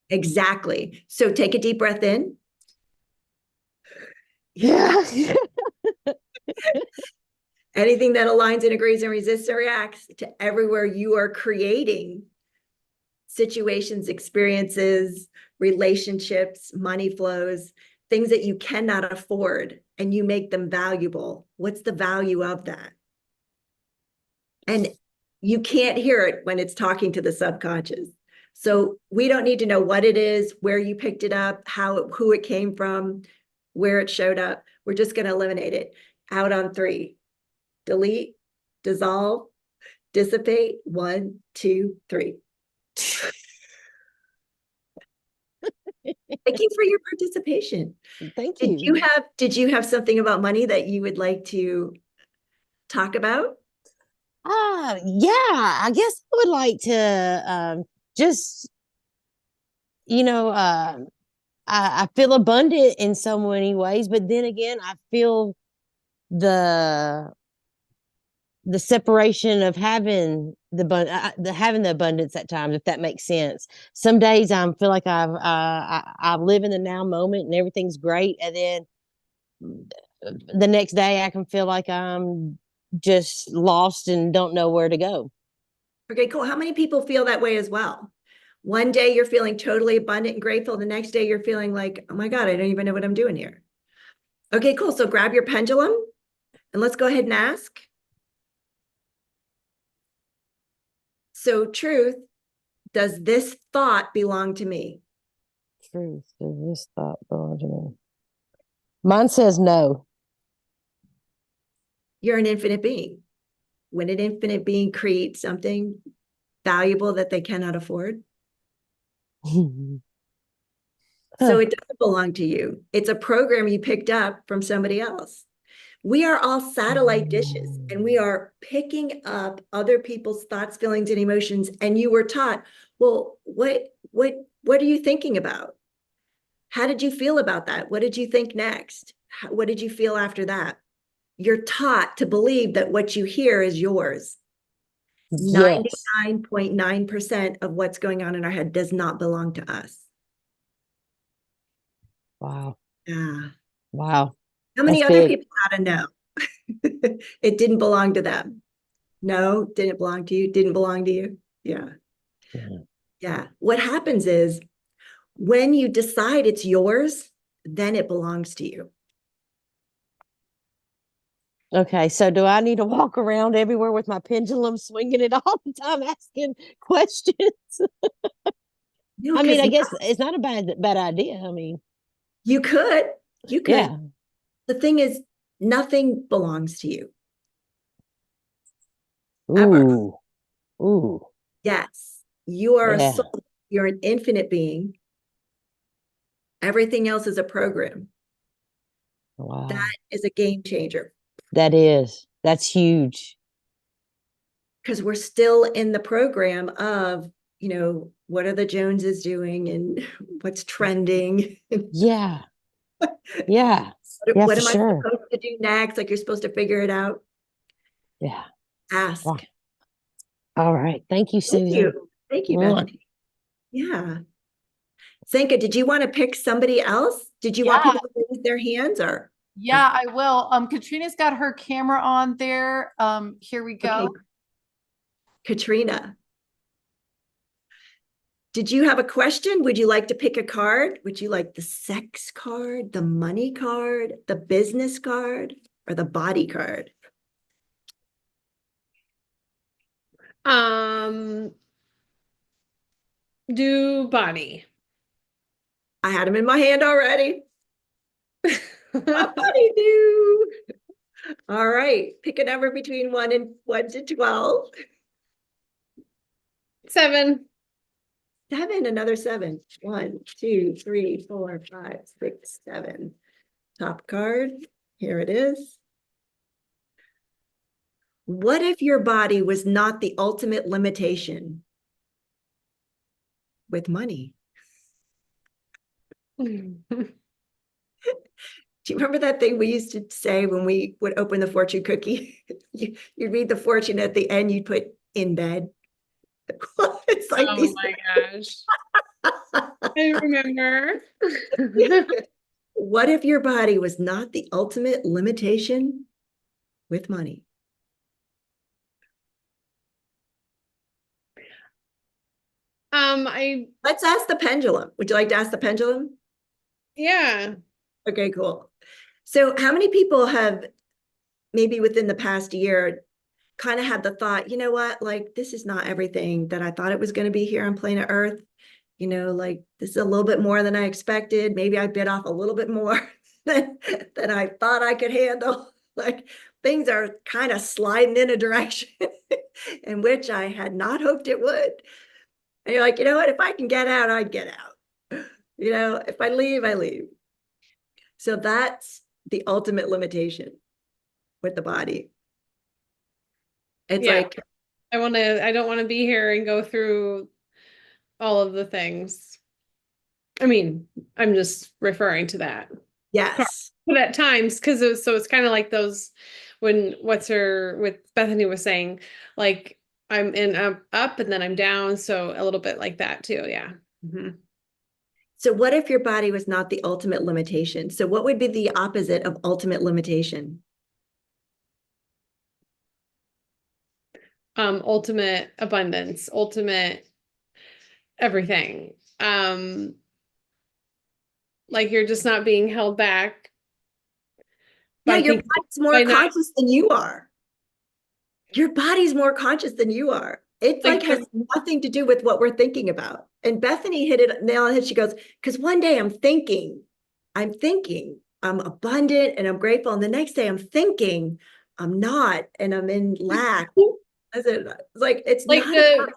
Exactly. So take a deep breath in. Yeah. Anything that aligns and agrees and resists and reacts to everywhere you are creating situations, experiences, relationships, money flows, things that you cannot afford, and you make them valuable. What's the value of that? And you can't hear it when it's talking to the subconscious. So we don't need to know what it is, where you picked it up, who it came from, where it showed up. We're just going to eliminate it. Out on 3. Delete, dissolve, dissipate. 1, 2, 3. Thank you for your participation. Thank you. Did you have something about money that you would like to talk about? Yeah, I guess I would like to just, I feel abundant in so many ways, but then again, I feel the separation of having having the abundance at times, if that makes sense. Some days I feel like I live in the now moment and everything's great, and then the next day I can feel like I'm just lost and don't know where to go. Okay, cool. How many people feel that way as well? One day you're feeling totally abundant and grateful. The next day you're feeling like, oh my God, I don't even know what I'm doing here. Okay, cool. So grab your pendulum and let's go ahead and ask. So truth, does this thought belong to me? Truth, does this thought belong to me? Mine says no. You're an infinite being. When an infinite being creates something valuable that they cannot afford, So it doesn't belong to you. It's a program you picked up from somebody else. We are all satellite dishes, and we are picking up other people's thoughts, feelings, and emotions. And you were taught, well, what are you thinking about? How did you feel about that? What did you think next? What did you feel after that? You're taught to believe that what you hear is yours. Yes. 99.9% of what's going on in our head does not belong to us. Wow. Yeah. Wow. How many That's other big. people gotta know? It didn't belong to them. No, didn't belong to you. Didn't belong to you. Yeah. Yeah. Yeah. What happens is when you decide it's yours, then it belongs to you. Okay, so do I need to walk around everywhere with my pendulum swinging it all the time, asking questions? No, I mean, because I guess it's not a bad idea. I mean, you could. You could. yeah. The thing is, nothing belongs to you ever. Ooh, ooh, Yes. You are a yeah. soul. You're an infinite being. Everything else is a program. Wow. That is a game changer That's huge. because we're still in the program of, what are the Joneses doing and what's trending? Yeah, yeah, yeah, What for am I sure. supposed to do next? Like you're supposed to figure it out. Yeah. Wow. Ask. All right. Thank you, Thank Susan. you. Thank you, Mwah. Bethany. Yeah. Sanka, did you want to pick somebody else? Did you want Yeah, people to raise their hands or? yeah, I will. Katrina's got her camera on there. Here we Okay, go. Katrina, did you have a question? Would you like to pick a card? Would you like the sex card, the money card, the business card, or the body card? Do body. I had them in my hand already. What body do? All right, pick a number between 1 to 12. 7. 7, another 7. 1, 2, 3, 4, 5, 6, 7. Top card. Here it is. What if your body was not the ultimate limitation with money? Do you remember that thing we used to say when we would open the fortune cookie? You'd read the fortune at the end, you'd put in bed. It's like Oh these. my gosh. I remember. What if your body was not the ultimate limitation with money? I Let's ask the pendulum. Would you like to ask the pendulum? yeah. Okay, cool. So how many people have maybe within the past year kind of had the thought, you know what, like this is not everything that I thought it was going to be here on planet Earth. Like this is a little bit more than I expected. Maybe I bit off a little bit more than I thought I could handle. Like things are kind of sliding in a direction in which I had not hoped it would. And you're like, you know what, if I can get out, I'd get out. If I leave, I leave. So that's the ultimate limitation with the body. It's Yeah. like, I don't want to be here and go through all of the things. I mean, I'm just referring to that. yes. But at times, because it's kind of like those when with Bethany was saying, like I'm up and then I'm down. So a little bit like that too. Yeah. So what if your body was not the ultimate limitation? So what would be the opposite of ultimate limitation? Ultimate abundance, ultimate everything. Like you're just not being held back Yeah, by your people body's more by not conscious than you are. Your body's more conscious than you are. It's like has nothing to do with what we're thinking about. And Bethany hit it nail on the head. She goes, because one day I'm thinking I'm abundant and I'm grateful. And the next day I'm thinking I'm not and I'm in lack. It's like, it's like not about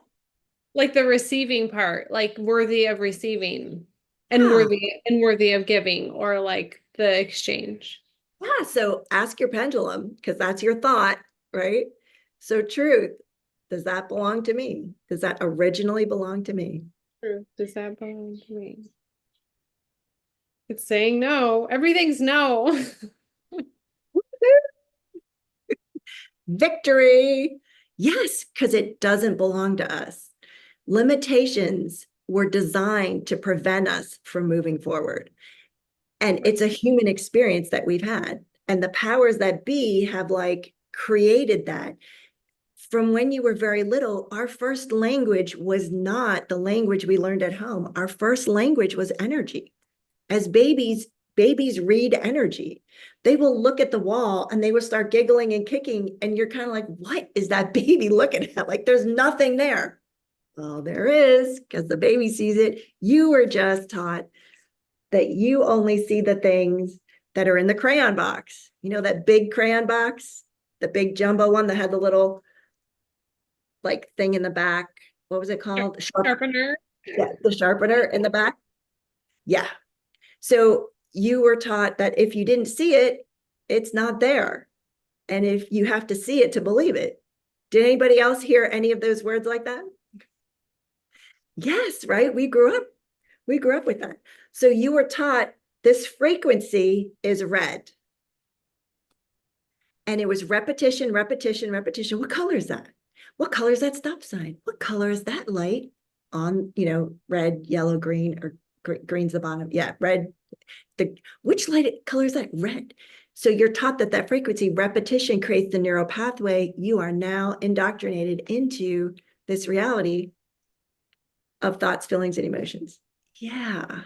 like the receiving part, like worthy of receiving and Yeah. worthy of giving, or like the exchange. Yeah, so ask your pendulum, because that's your thought, right? So truth, does that belong to me? Does that originally belong to me? True. Does that belong to me? It's saying no. Everything's no. Victory. Yes, because it doesn't belong to us. Limitations were designed to prevent us from moving forward. And it's a human experience that we've had. And the powers that be have like created that. From when you were very little, our first language was not the language we learned at home. Our first language was energy. As babies read energy. They will look at the wall and they will start giggling and kicking. And you're kind of like, what is that baby looking at? Like, there's nothing there. Well, there is, because the baby sees it. You were just taught that you only see the things that are in the crayon box. You know, that big crayon box, the big jumbo one that had the little like thing in the back. What was it called? Sharpener. Yeah, the sharpener in the back. Yeah. So you were taught that if you didn't see it, it's not there. And if you have to see it to believe it. Did anybody else hear any of those words like that? Yes, right? We grew up with that. So you were taught this frequency is red. And it was repetition, repetition, repetition. What color is that? What color is that stop sign? What color is that light on, red, yellow, green, or green's the bottom? Yeah, red. Which light color is that? Red. So you're taught that frequency repetition creates the neural pathway. You are now indoctrinated into this reality of thoughts, feelings, and emotions. Yeah.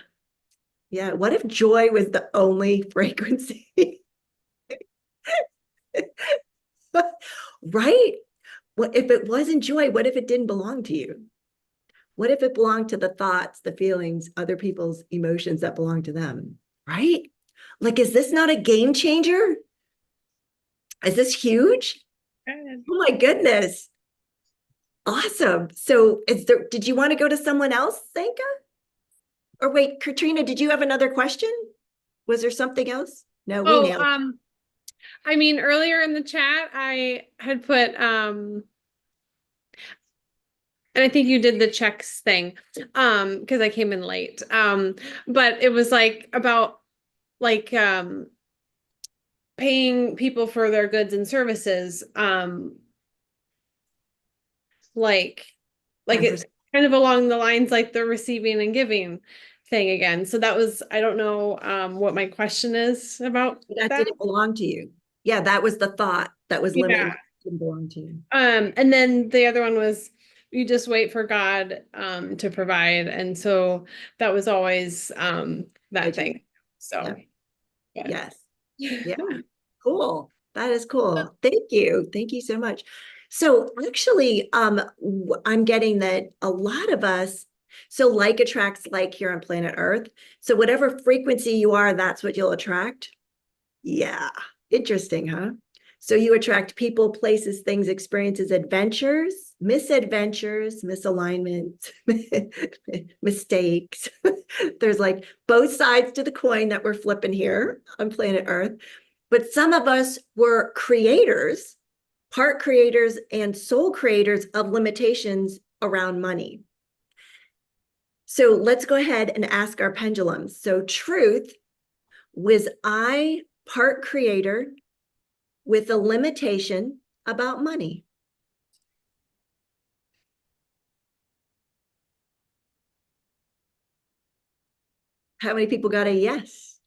Yeah. What if joy was the only frequency? Right? What if it wasn't joy? What if it didn't belong to you? What if it belonged to the thoughts, the feelings, other people's emotions that belong to them? Right? Like, is this not a game changer? Is this huge? Oh my goodness. Awesome. So did you want to go to someone else, Sanka? Or wait, Katrina, did you have another question? Was there something else? No, we nailed it. I mean, earlier in the chat, I had put, and I think you did the checks thing, because I came in late. But it was like about like, paying people for their goods and services, like it's kind of along the lines like the receiving and giving thing again. So that was, I don't know what my question is about That didn't belong to you. Yeah, that was the thought that was limited. Yeah. Didn't belong to you. And then the other one was you just wait for God to provide. And so that was always that thing. So yeah. Yes. Yeah. Cool. That is cool. Thank you. Thank you so much. So actually, I'm getting that a lot of us, so like attracts like here on planet Earth. So whatever frequency you are, that's what you'll attract. Yeah. Interesting, huh? So you attract people, places, things, experiences, adventures, misadventures, misalignment, mistakes. There's like both sides to the coin that we're flipping here on planet Earth. But some of us were creators, part creators and soul creators of limitations around money. So let's go ahead and ask our pendulums. So truth, was I part creator with a limitation about money? How many people got a yes?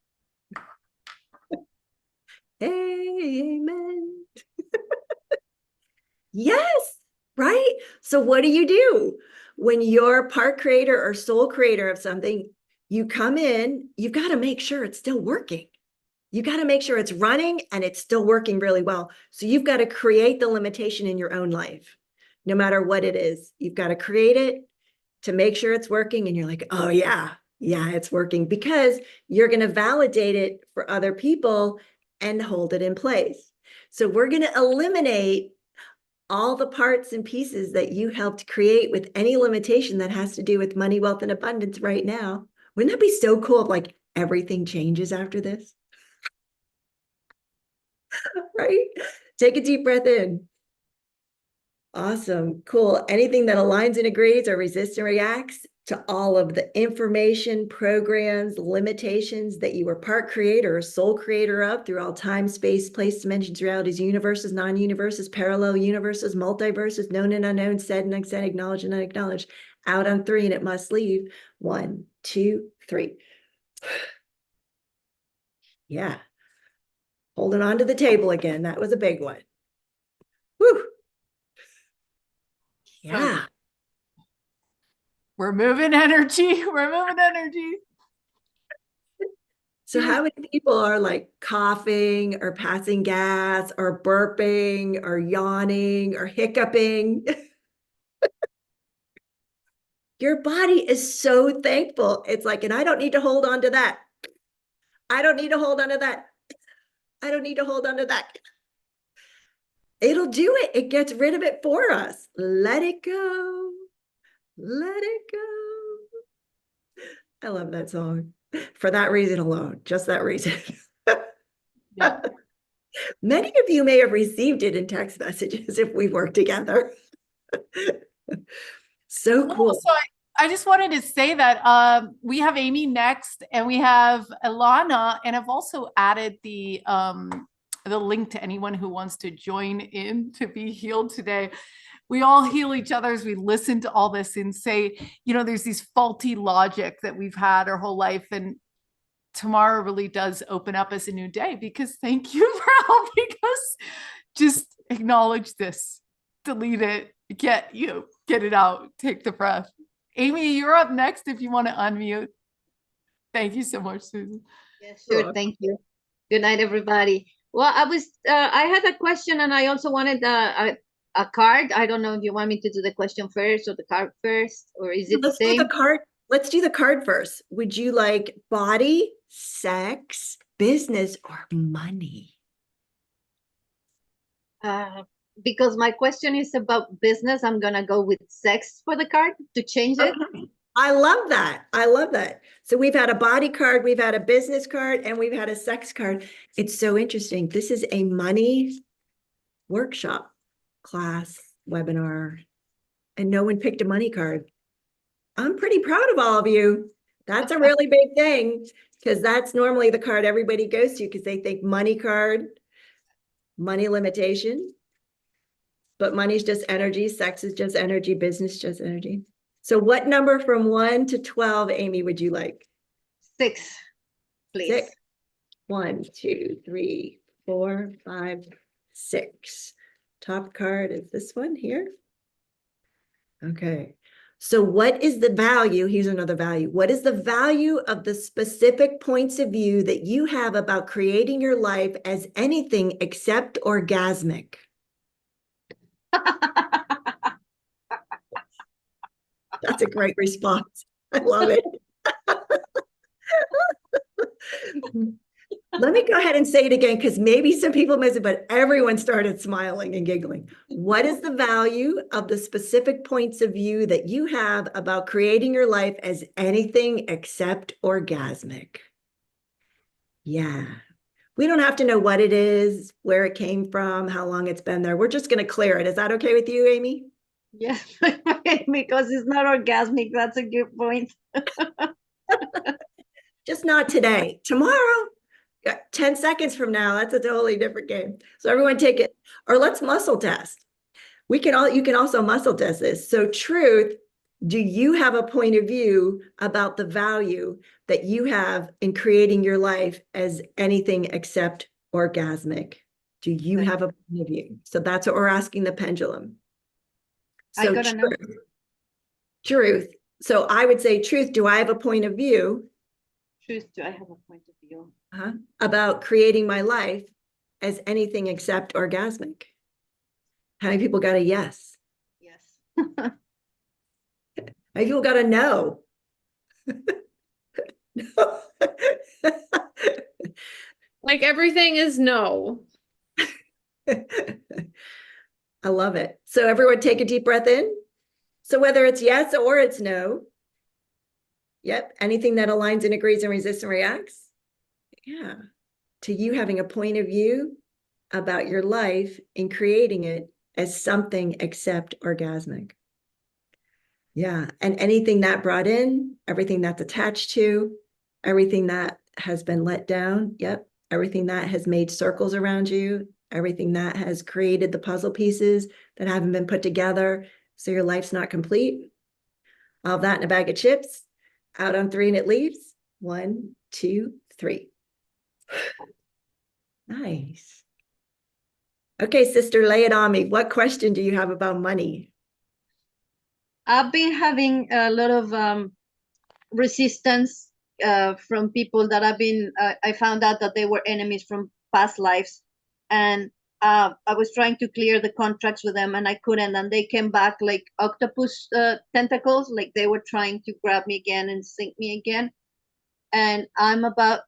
Hey, amen. Yes, right? So what do? When you're part creator or soul creator of something, you come in, you've got to make sure it's still working. You got to make sure it's running and it's still working really well. So you've got to create the limitation in your own life, no matter what it is. You've got to create it to make sure it's working. And you're like, oh yeah, it's working, because you're going to validate it for other people and hold it in place. So we're going to eliminate all the parts and pieces that you helped create with any limitation that has to do with money, wealth, and abundance right now. Wouldn't that be so cool if like everything changes after this? Right? Take a deep breath in. Awesome. Cool. Anything that aligns and agrees or resists and reacts to all of the information, programs, limitations that you were part creator or sole creator of through all time, space, place, dimensions, realities, universes, non-universes, parallel universes, multiverses, known and unknown, said and unsaid, acknowledged and unacknowledged. Out on 3 and it must leave. 1, 2, 3. Yeah. Holding on to the table again. That was a big one. Woo. Yeah. We're moving energy. We're moving energy. So how many people are like coughing or passing gas or burping or yawning or hiccuping? Your body is so thankful. It's like, and I don't need to hold on to that. I don't need to hold on to that. I don't need to hold on to that. It'll do it. It gets rid of it for us. Let it go. Let it go. I love that song for that reason alone, just that reason. Yeah. Many of you may have received it in text messages if we work together. So cool. So I just wanted to say that we have Amy next, and we have Ilana, and I've also added the link to anyone who wants to join in to be healed today. We all heal each other as we listen to all this and say, you know, there's these faulty logic that we've had our whole life, and tomorrow really does open up as a new day, because thank you for helping us just acknowledge this, delete it, get it out, take the breath. Amy, you're up next if you want to unmute. Thank you so much, Susan. Yeah, sure. Thank you. Good night, everybody. Well, I had a question, and I also wanted a card. I don't know if you want me to do the question first or the card first, or is it the Let's do same? the card. Let's do the card first. Would you like body, sex, business, or money? Because my question is about business, I'm gonna go with sex for the card to change it. Okay. I love that. I love that. So we've had a body card, we've had a business card, and we've had a sex card. It's so interesting. This is a money workshop, class, webinar, and no one picked a money card. I'm pretty proud of all of you. That's a really big thing, because that's normally the card everybody goes to because they think money card, money limitation. But money's just energy, sex is just energy, business just energy. So what number from 1 to 12, Amy, would you like? 6, please. 6. 1, 2, 3, 4, 5, 6. Top card is this one here. Okay. So what is the value? Here's another value. What is the value of the specific points of view that you have about creating your life as anything except orgasmic? That's a great response. I love it. Let me go ahead and say it again, because maybe some people missed it, but everyone started smiling and giggling. What is the value of the specific points of view that you have about creating your life as anything except orgasmic? Yeah. We don't have to know what it is, where it came from, how long it's been there. We're just going to clear it. Is that okay with you, Amy? Yes, because it's not orgasmic. That's a good point. Just not today. Tomorrow, 10 seconds from now, that's a totally different game. So everyone take it, or let's muscle test. You can also muscle test this. So truth, do you have a point of view about the value that you have in creating your life as anything except orgasmic? Do you have a point of view? So that's what we're asking the pendulum. So I gotta know. Truth. So I would say, truth, do I have a point of view? Truth, do I have a point of view? About creating my life as anything except orgasmic? How many people got a yes? Yes. How many people got a no? No. Like everything is no. I love it. So everyone take a deep breath in. So whether it's yes or it's no. Yep. Anything that aligns and agrees and resists and reacts. Yeah. To you having a point of view about your life and creating it as something except orgasmic. Yeah. And anything that brought in, everything that's attached to, everything that has been let down. Yep. Everything that has made circles around you, everything that has created the puzzle pieces that haven't been put together. So your life's not complete. All of that in a bag of chips, out on 3 and it leaves. 1, 2, 3. Nice. Okay, sister, lay it on me. What question do you have about money? I've been having a lot of resistance from people that I've been, I found out that they were enemies from past lives. And I was trying to clear the contracts with them and I couldn't. And they came back like octopus tentacles, like they were trying to grab me again and sink me again. And I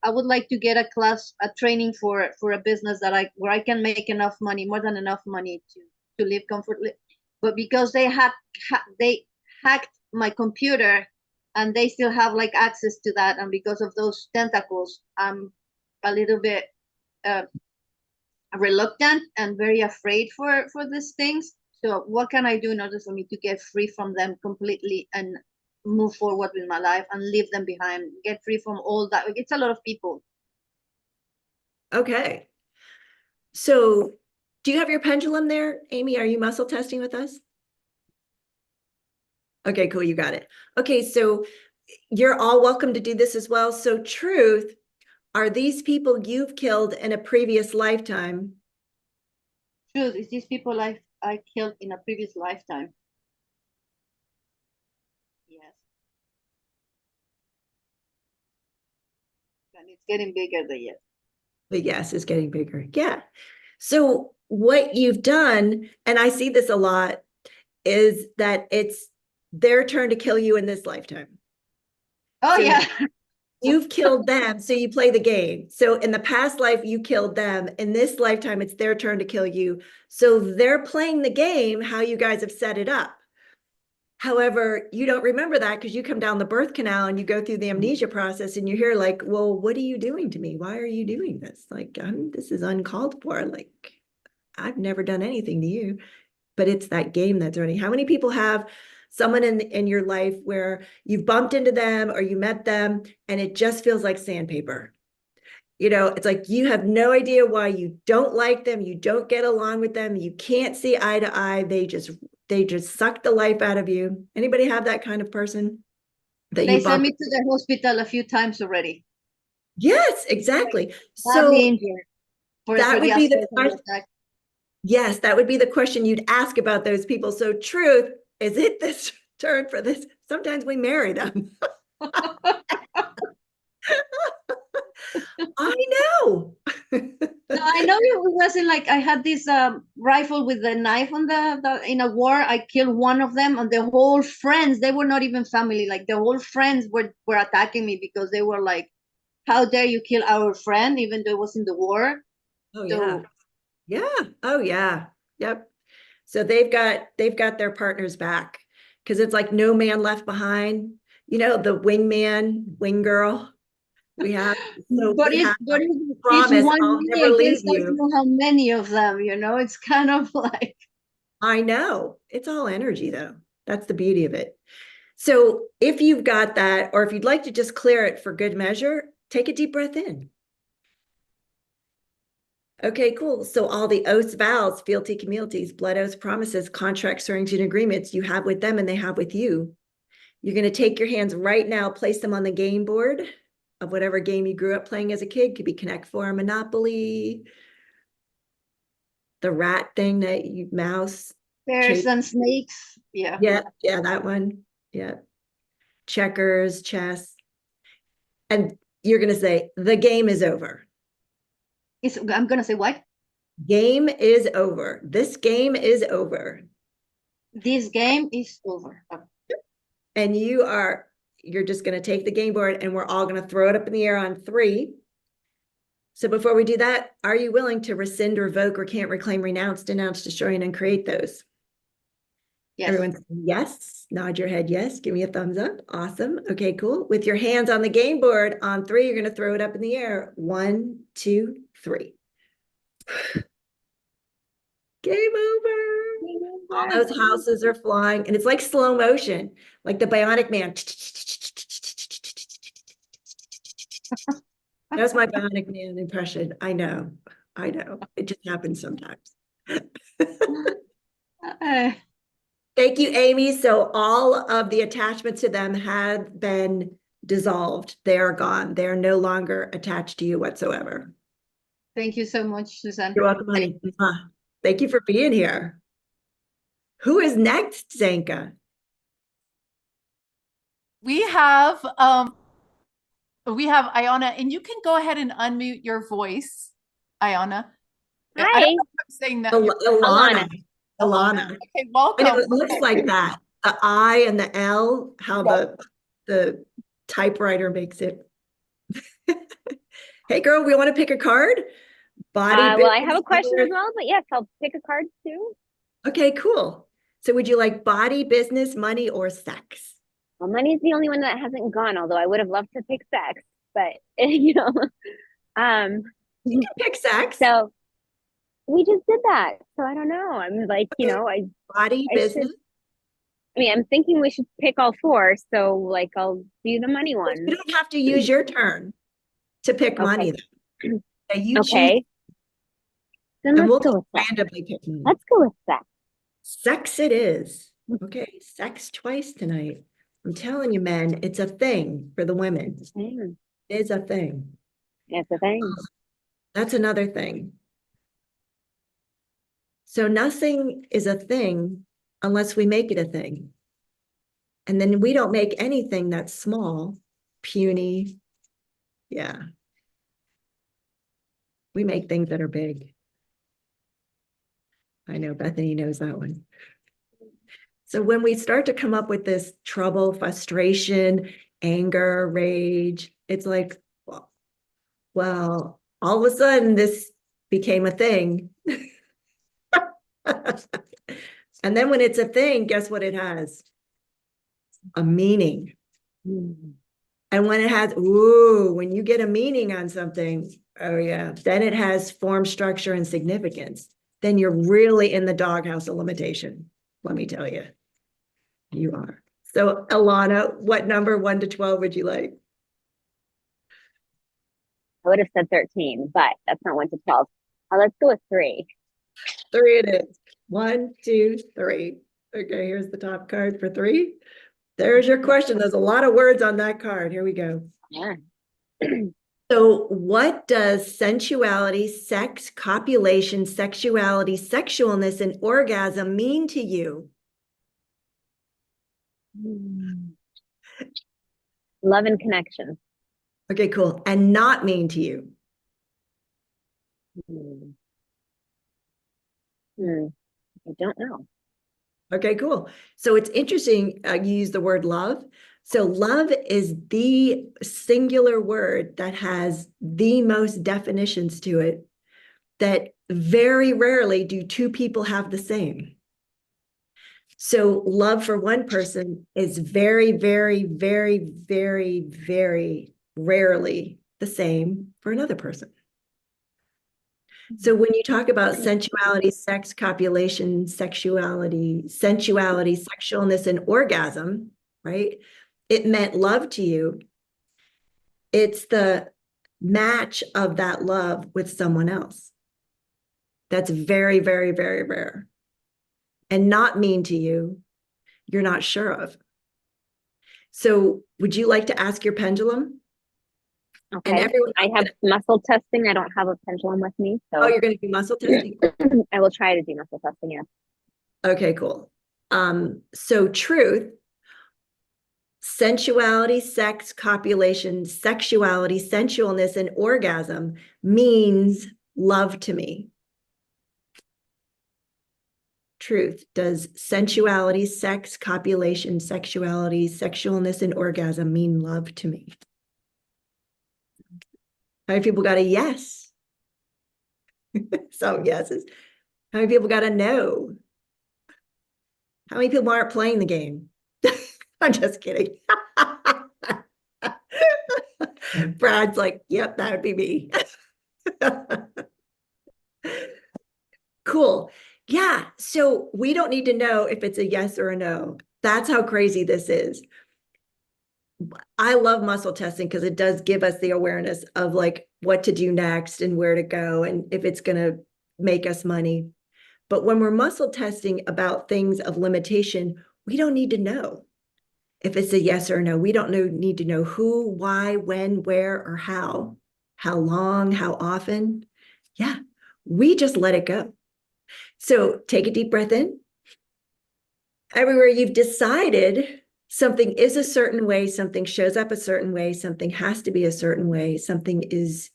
would like to get a training for a business where I can make enough money, more than enough money to live comfortably. But because they hacked my computer and they still have like access to that, and because of those tentacles, I'm a little bit reluctant and very afraid for these things. So what can I do in order for me to get free from them completely and move forward with my life and leave them behind, get free from all that? It's a lot of people. Okay. So do you have your pendulum there, Amy? Are you muscle testing with us? Okay, cool. You got it. Okay, so you're all welcome to do this as well. So truth, are these people you've killed in a previous lifetime? Truth is these people I killed in a previous lifetime. Yes. And it's getting bigger the yes. The yes is getting bigger. Yeah. So what you've done, and I see this a lot, is that it's their turn to kill you in this lifetime. Oh, So yeah. you've killed them, so you play the game. So in the past life, you killed them. In this lifetime, it's their turn to kill you. So they're playing the game how you guys have set it up. However, you don't remember that because you come down the birth canal and you go through the amnesia process and you hear like, well, what are you doing to me? Why are you doing this? Like, this is uncalled for. Like, I've never done anything to you, but it's that game that's running. How many people have someone in your life where you've bumped into them or you met them and it just feels like sandpaper? You know, it's like you have no idea why you don't like them, you don't get along with them, you can't see eye to eye. They just suck the life out of you. Anybody have that kind of person that They you sent bump? me to the hospital a few times already. Yes, exactly. So Badly injured for that would be the assault attack. yes, that would be the question you'd ask about those people. So truth, is it this turn for this? Sometimes we marry them. I know. No, I know it wasn't like I had this rifle with the knife on the in a war. I killed one of them, and the whole friends, they were not even family. Like the whole friends were attacking me because they were like, "How dare you kill our friend?" Even though it was in the war. Oh yeah. So Yeah. Oh yeah. Yep. So they've got their partners back because it's like no man left behind. You know, the wingman, wing girl. We have so but we have it's promise one I'll me never leave against I don't you. know how many of them. It's kind of like I know. It's all energy though. That's the beauty of it. So if you've got that, or if you'd like to just clear it for good measure, take a deep breath in. Okay, cool. So all the oaths, vows, fealty, communities, blood oaths, promises, contracts, swearings, and agreements you have with them and they have with you. You're going to take your hands right now, place them on the game board of whatever game you grew up playing as a kid. Could be Connect Four, Monopoly, the rat thing that you mouse. bears and snakes. Yeah. Yeah, that one. Yeah. Checkers, chess. And you're going to say, the game is over. I'm gonna say what? Game is over. This game is over. This game is over. And you're just going to take the game board and we're all going to throw it up in the air on 3. So before we do that, are you willing to rescind, revoke, or can't reclaim, renounce, denounce, destroy, and uncreate those? Yes. Everyone say yes. Nod your head yes. Give me a thumbs up. Awesome. Okay, cool. With your hands on the game board, on 3, you're going to throw it up in the air. 1, 2, 3. Game over. All those houses are flying, and it's like slow motion, like the Bionic Man. That's my Bionic Man impression. I know. I know. It just happens sometimes. Thank you, Amy. So all of the attachments to them have been dissolved. They are gone. They are no longer attached to you whatsoever. Thank you so much, Susan. You're welcome, honey. Thank you for being here. Who is next, Zanka? We have Ayana, and you can go ahead and unmute your voice, Ayana. I Hi. don't know if I'm saying that. Alana. Alana. Okay, And welcome. it looks like that. The I and the L, how the typewriter makes it. Hey, girl, we want to pick a card? Body. Well, I have a business, question other- as well, but yes, I'll pick a card too. Okay, cool. So would you like body, business, money, or sex? Well, money's the only one that hasn't gone, although I would have loved to pick sex, but you know, You can pick sex. so we just did that. So I don't know. I'm like, you know, Body, I business. I mean, I'm thinking we should pick all 4. So like, I'll do the money You one. don't have to use your turn to pick money. Though. Okay, you choose, Okay. Then and let's we'll go with sex. randomly pick money. Let's go with sex. Sex it is. Okay, sex twice tonight. I'm telling you, men, it's a thing for the women. Mm, It is a thing. That's the thing. That's another thing. So nothing is a thing unless we make it a thing. And then we don't make anything that's small, puny. Yeah. We make things that are big. I know Bethany knows that one. So when we start to come up with this trouble, frustration, anger, rage, it's like, well, all of a sudden this became a thing. And then when it's a thing, guess what it has? A meaning. Mm. And when it has, ooh, when you get a meaning on something, oh yeah, then it has form, structure, and significance. Then you're really in the doghouse of limitation. Let me tell you, you are. So Alana, what number 1 to 12 would you like? I would have said 13, but that's not 1 to 12. Let's go with 3. 3 it is. 1, 2, 3. Okay, here's the top card for 3. There's your question. There's a lot of words on that card. Here we go. Yeah. So what does sensuality, sex, copulation, sexuality, sexualness, and orgasm mean to you? Love and connection. Okay, cool. And not mean to you? I don't know. Okay, cool. So it's interesting you use the word love. So love is the singular word that has the most definitions to it, that very rarely do 2 people have the same. So love for one person is very, very, very, very, very rarely the same for another person. So when you talk about sensuality, sex, copulation, sexuality, sexualness, and orgasm, right? It meant love to you. It's the match of that love with someone else. That's very, very, very rare. And not mean to you, you're not sure of. So would you like to ask your pendulum? Okay. And everyone, I have muscle testing. I don't have a pendulum with me, so oh, you're going to do muscle testing? I will try to do muscle testing. Yeah. Okay, cool. So truth, sensuality, sex, copulation, sexuality, sensualness, and orgasm means love to me. Truth, does sensuality, sex, copulation, sexuality, sexualness, and orgasm mean love to me? How many people got a yes? Some yeses. How many people got a no? How many people aren't playing the game? I'm just kidding. Brad's like, yep, that would be me. Cool. Yeah. So we don't need to know if it's a yes or a no. That's how crazy this is. I love muscle testing because it does give us the awareness of like what to do next and where to go and if it's going to make us money. But when we're muscle testing about things of limitation, we don't need to know if it's a yes or no. We don't need to know who, why, when, where, or how long, how often. Yeah, we just let it go. So take a deep breath in. Everywhere you've decided something is a certain way, something shows up a certain way, something has to be a certain way, something is,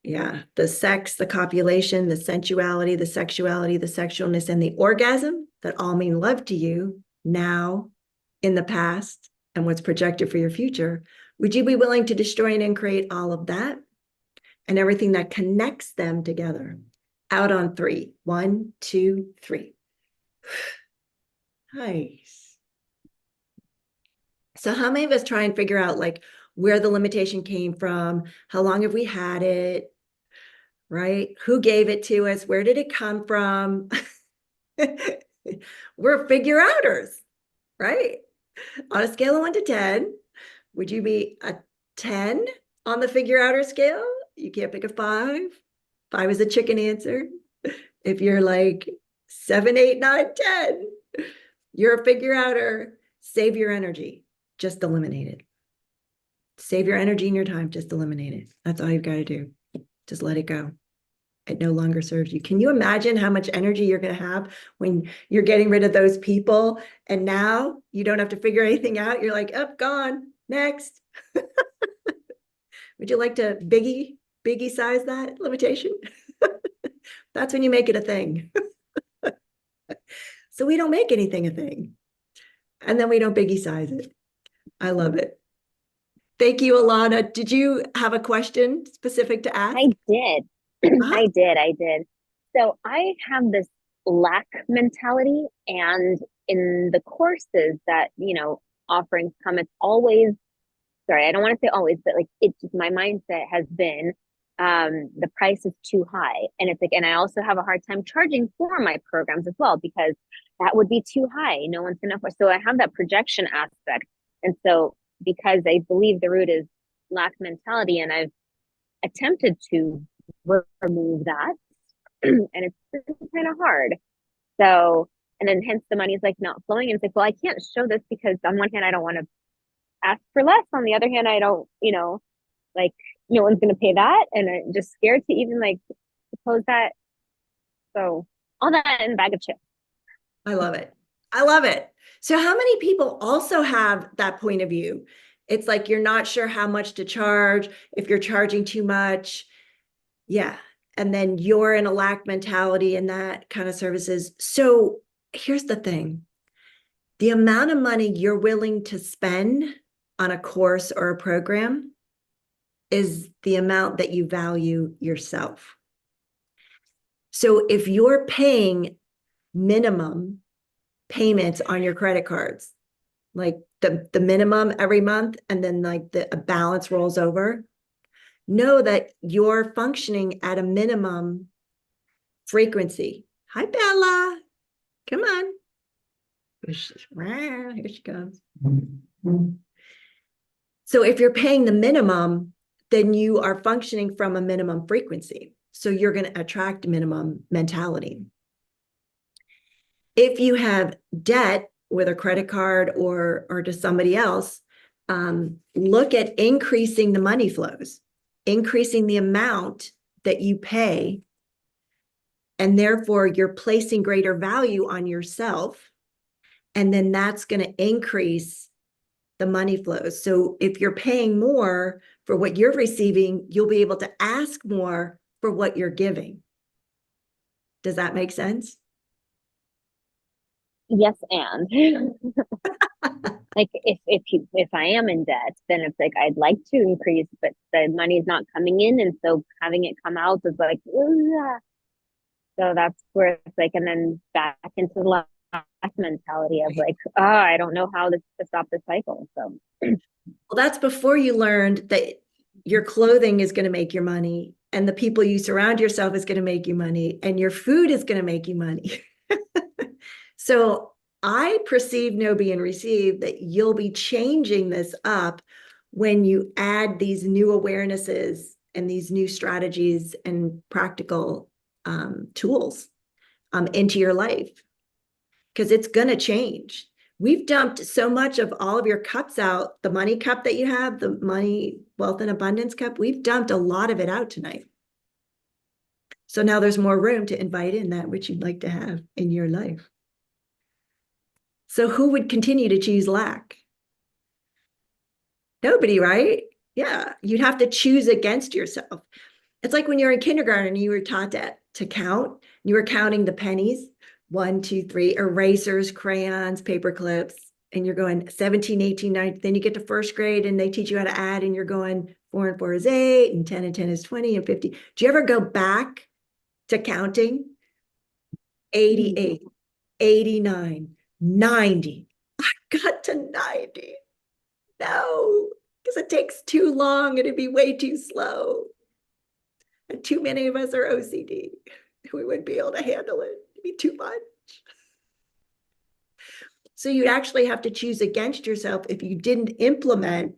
yeah, the sex, the copulation, the sensuality, the sexuality, the sexualness, and the orgasm that all mean love to you now, in the past, and what's projected for your future. Would you be willing to destroy and create all of that and everything that connects them together? Out on 3. 1, 2, 3. Nice. So how many of us try and figure out like where the limitation came from? How long have we had it? Right? Who gave it to us? Where did it come from? We're figure outers, right? On a scale of 1 to 10, would you be a 10 on the figure outer scale? You can't pick a 5. 5 is a chicken answer. If you're like 7, 8, 9, 10, you're a figure outer. Save your energy. Just eliminate it. Save your energy and your time. Just eliminate it. That's all you've got to do. Just let it go. It no longer serves you. Can you imagine how much energy you're going to have when you're getting rid of those people? And now you don't have to figure anything out. You're like, oh, gone. Next. Would you like to biggie size that limitation? That's when you make it a thing. So we don't make anything a thing. And then we don't biggie size it. I love it. Thank you, Alana. Did you have a question specific to ask? I did. I did. So I have this lack mentality, and in the courses that, offerings come, it's always, sorry, I don't want to say always, but like it's just my mindset has been the price is too high. And it's like, and I also have a hard time charging for my programs as well, because that would be too high. No one's gonna afford. So I have that projection aspect. And so because I believe the root is lack mentality, and I've attempted to remove that, and it's kind of hard. So, and then hence the money is like not flowing. And it's like, well, I can't show this because on one hand, I don't want to ask for less. On the other hand, I don't, like no one's going to pay that. And I'm just scared to even like propose that. So all that in a bag of chips. I love it. I love it. So how many people also have that point of view? It's like you're not sure how much to charge, if you're charging too much. Yeah. And then you're in a lack mentality and that kind of services. So here's the thing. The amount of money you're willing to spend on a course or a program is the amount that you value yourself. So if you're paying minimum payments on your credit cards, like the minimum every month, and then like a balance rolls over, know that you're functioning at a minimum frequency. Hi, Bella. Come on. Here she comes. So if you're paying the minimum, then you are functioning from a minimum frequency. So you're going to attract minimum mentality. If you have debt with a credit card or to somebody else, look at increasing the money flows, increasing the amount that you pay, and therefore you're placing greater value on yourself. And then that's going to increase the money flows. So if you're paying more for what you're receiving, you'll be able to ask more for what you're giving. Does that make sense? Yes, and like if I am in debt, then it's like I'd like to increase, but the money's not coming in, and so having it come out is like, ugh. So that's where it's like, and then back into the lack mentality of like, I don't know how to stop this cycle. So Well, that's before you learned that your clothing is going to make your money, and the people you surround yourself is going to make you money, and your food is going to make you money. So I perceive, know, be, and receive that you'll be changing this up when you add these new awarenesses and these new strategies and practical tools into your life, because it's going to change. We've dumped so much of all of your cups out, the money cup that you have, the money, wealth, and abundance cup, we've dumped a lot of it out tonight. So now there's more room to invite in that which you'd like to have in your life. So who would continue to choose lack? Nobody, right? Yeah, you'd have to choose against yourself. It's like when you're in kindergarten and you were taught to count, you were counting the pennies, 1, 2, 3, erasers, crayons, paper clips, and you're going 17, 18, 19. Then you get to first grade and they teach you how to add, and you're going 4 and 4 is 8, and 10 and 10 is 20, and 50. Do you ever go back to counting? 88, 89, 90. I got to 90. No, because it takes too long and it'd be way too slow. And too many of us are OCD. We wouldn't be able to handle it. It'd be too much. So you'd actually have to choose against yourself if you didn't implement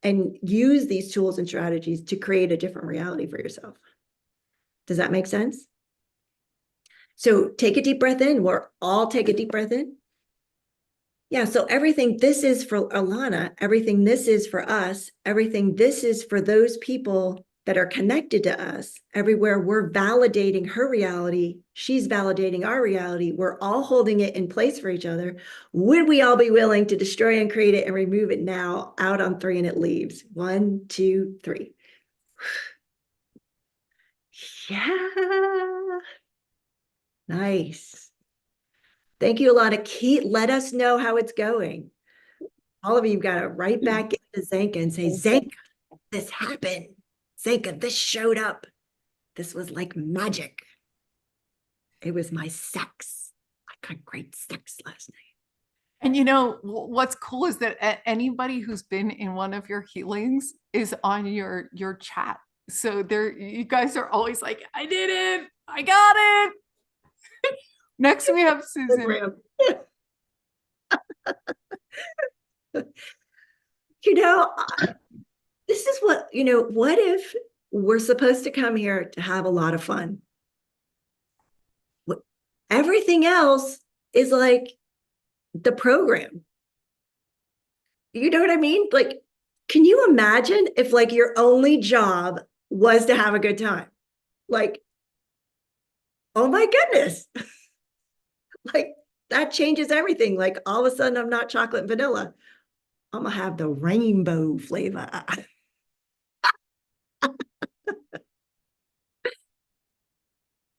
and use these tools and strategies to create a different reality for yourself. Does that make sense? So take a deep breath in. We'll all take a deep breath in. Yeah, so everything this is for Alana, everything this is for us, everything this is for those people that are connected to us. Everywhere we're validating her reality, she's validating our reality. We're all holding it in place for each other. Would we all be willing to destroy and create it and remove it now? Out on 3 and it leaves. 1, 2, 3. Yeah. Nice. Thank you, Alana. Let us know how it's going. All of you got to write back into Zanka and say, Zanka, this happened. Zanka, this showed up. This was like magic. It was my sex. I got great sex last night. And what's cool is that anybody who's been in one of your healings is on your chat. So you guys are always like, I did it. I got it. Next we have Susan. This is what if we're supposed to come here to have a lot of fun? Everything else is like the program. You know what I mean? Like, can you imagine if like your only job was to have a good time? Like, oh my goodness. Like, that changes everything. Like, all of a sudden I'm not chocolate and vanilla. I'm gonna have the rainbow flavor.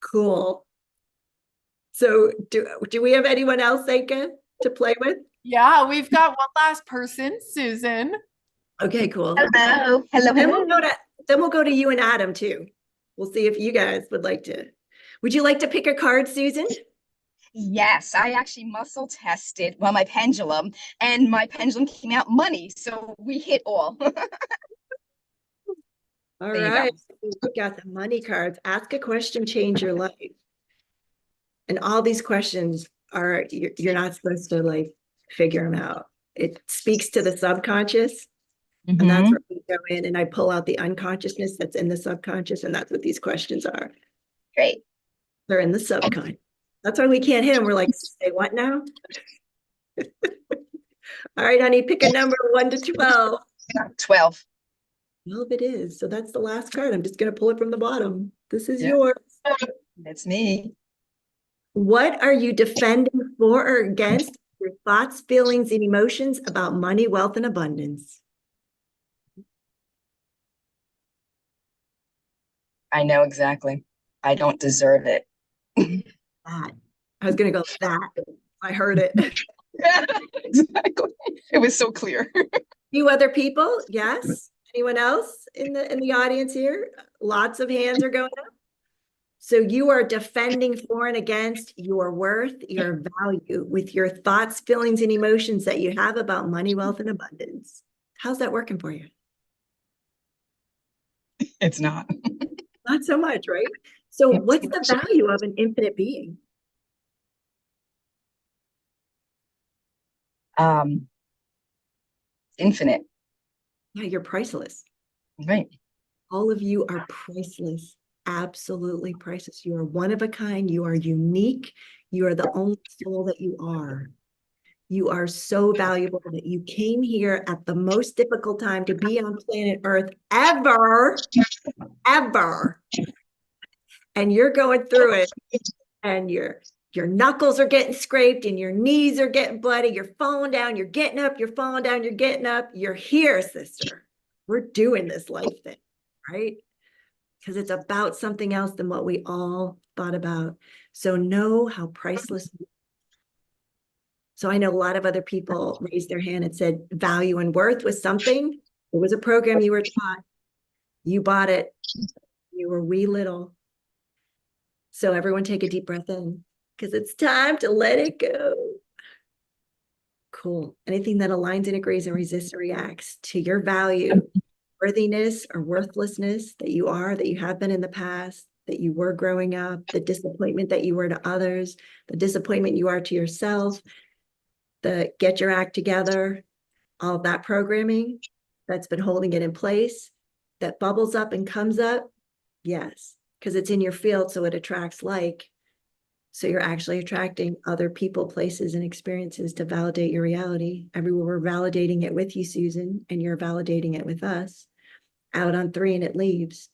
Cool. So do we have anyone else, Seika, to play with? Yeah, we've got one last person, Susan. Okay, cool. Hello. Hello. Then we'll go to you and Adam too. We'll see if you guys would you like to pick a card, Susan? Yes, I actually muscle tested, my pendulum, and my pendulum came out money. So we hit all. All There you right. We got the money cards. Ask a question, change your life. And all these questions you're not supposed to like figure them out. It speaks to the subconscious. And that's where we go in and I pull out the unconsciousness that's in the subconscious. And that's what these questions are. Great. They're in the subconscious. That's why we can't hit them. We're like, say what now? All right, honey, pick a number 1 to 12. 12. 12 it is. So that's the last card. I'm just going to pull it from the bottom. This is yours. That's me. What are you defending for or against your thoughts, feelings, and emotions about money, wealth, and abundance? I know exactly. I don't deserve it. That. I was going to go that. I heard it. Exactly. It was so clear. Few other people, yes. Anyone else in the audience here? Lots of hands are going up. So you are defending for and against your worth, your value with your thoughts, feelings, and emotions that you have about money, wealth, and abundance. How's that working for you? It's not. Not so much, right? So what's the value of an infinite being? Infinite. Yeah, you're priceless. Right. All of you are priceless, absolutely priceless. You are one of a kind. You are unique. You are the only soul that you are. You are so valuable that you came here at the most difficult time to be on planet Earth ever, ever. And you're going through it, and your knuckles are getting scraped and your knees are getting bloody. You're falling down, you're getting up, you're falling down, you're getting up. You're here, sister. We're doing this life thing, right? Because it's about something else than what we all thought about. So know how priceless. So I know a lot of other people raised their hand and said value and worth was something. It was a program you were taught. You bought it. You were wee little. So everyone take a deep breath in, because it's time to let it go. Cool. Anything that aligns, integrates, and resists or reacts to your value, worthiness or worthlessness that you are, that you have been in the past, that you were growing up, the disappointment that you were to others, the disappointment you are to yourself, the get your act together, all of that programming that's been holding it in place, that bubbles up and comes up. Yes, because it's in your field, so it attracts like. So you're actually attracting other people, places, and experiences to validate your reality. Everywhere we're validating it with you, Susan, and you're validating it with us. Out on 3 and it leaves.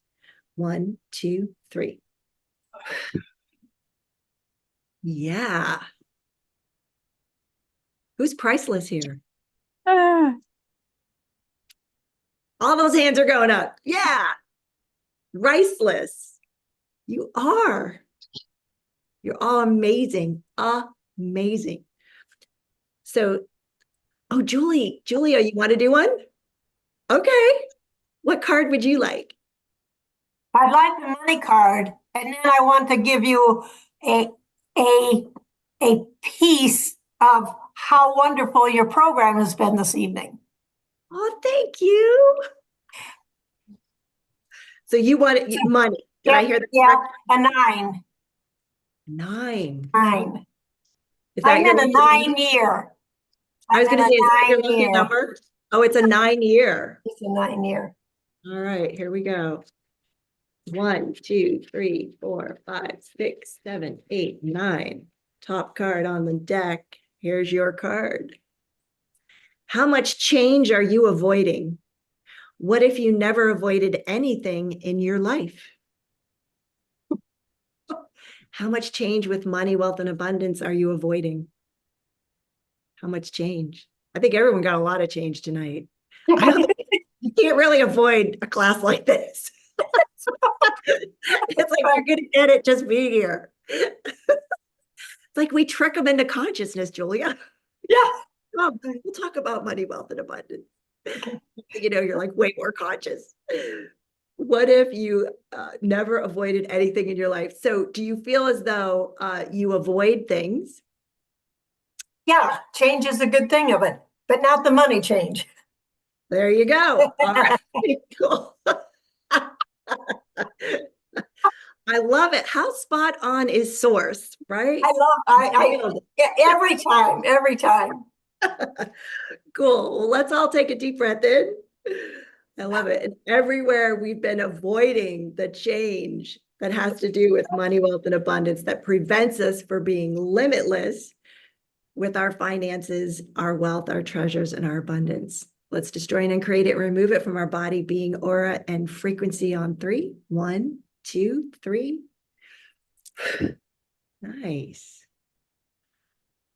1, 2, 3. Yeah. Who's priceless here? All those hands are going up. Yeah. Priceless. You are. You're all amazing. Amazing. So, oh, Julia, you want to do one? Okay. What card would you like? I'd like the money card, and then I want to give you a piece of how wonderful your program has been this evening. Oh, thank you. So you want money. Did I hear that? Yeah, a 9. 9. 9. Is that I'm your in a lucky 9 year. I was going to say, is that your lucky 9 year. number? Oh, it's a 9 year. It's a 9 year. All right, here we go. 1, 2, 3, 4, 5, 6, 7, 8, 9. Top card on the deck. Here's your card. How much change are you avoiding? What if you never avoided anything in your life? How much change with money, wealth, and abundance are you avoiding? How much change? I think everyone got a lot of change tonight. I don't think you can't really avoid a class like this. It's like, you're going to get it just being here. It's like we trick them into consciousness, Julia. Yeah. Oh, we'll talk about money, wealth, and abundance. You know, you're like way more conscious. What if you never avoided anything in your life? So do you feel as though you avoid things? Yeah, change is a good thing of it, but not the money change. There you go. All right, cool. I love it. How spot on is Source, right? Every time. Cool. Well, let's all take a deep breath in. I love it. And everywhere we've been avoiding the change that has to do with money, wealth, and abundance that prevents us from being limitless with our finances, our wealth, our treasures, and our abundance. Let's destroy and uncreate it, remove it from our body, being, aura, and frequency on 3. 1, 2, 3. Nice.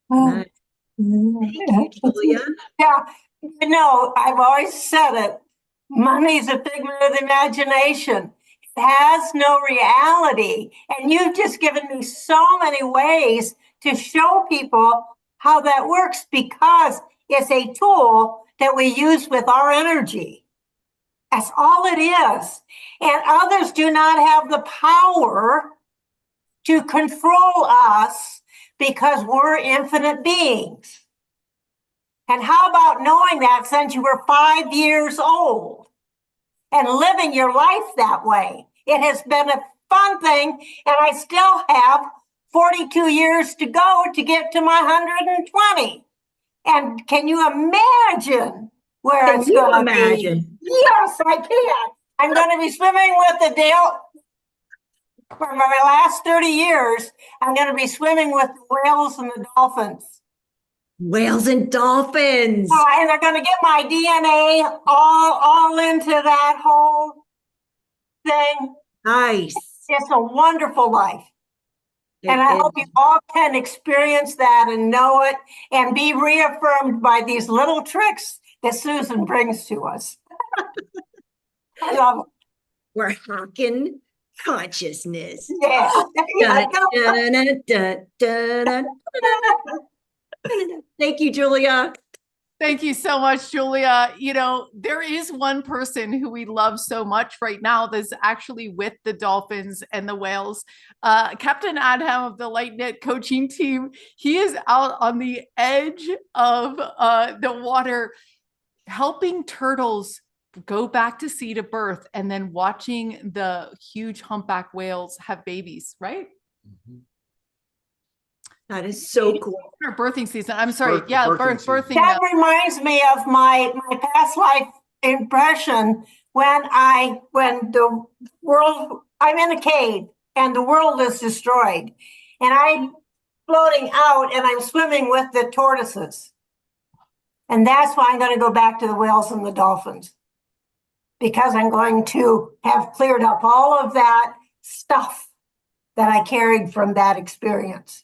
Nice. Thank you, Julia. Yeah, you know, I've always said it. Money is a figment of the imagination. It has no reality. And you've just given me so many ways to show people how that works because it's a tool that we use with our energy. That's all it is. And others do not have the power to control us because we're infinite beings. And how about knowing that since you were 5 years old and living your life that way? It has been a fun thing, and I still have 42 years to go to get to my 120. And can you imagine where Can it's you going to imagine? be? Yes, I can. I'm going to be swimming with the Dale. For my last 30 years, I'm going to be swimming with the whales and the dolphins. Whales and dolphins. And they're going to get my DNA all into that whole thing. Nice. It's a wonderful life. And It I is. hope you all can experience that and know it and be reaffirmed by these little tricks that Susan brings to us. I love it. We're hawking consciousness. Yeah. Dun, dun, dun, dun, dun, dun, dun. Thank you, Julia. Thank you so much, Julia. You know, there is one person who we love so much right now that's actually with the dolphins and the whales. Captain Adham of the Light Knit coaching team. He is out on the edge of the water, helping turtles go back to sea to birth, and then watching the huge humpback whales have babies, right? Mhm. That is so cool. Or birthing season. I'm sorry. Birth- Yeah, birthing season. birthing. That reminds me of my past life impression when the world, I'm in a cave and the world is destroyed. And I'm floating out and I'm swimming with the tortoises. And that's why I'm going to go back to the whales and the dolphins. Because I'm going to have cleared up all of that stuff that I carried from that experience.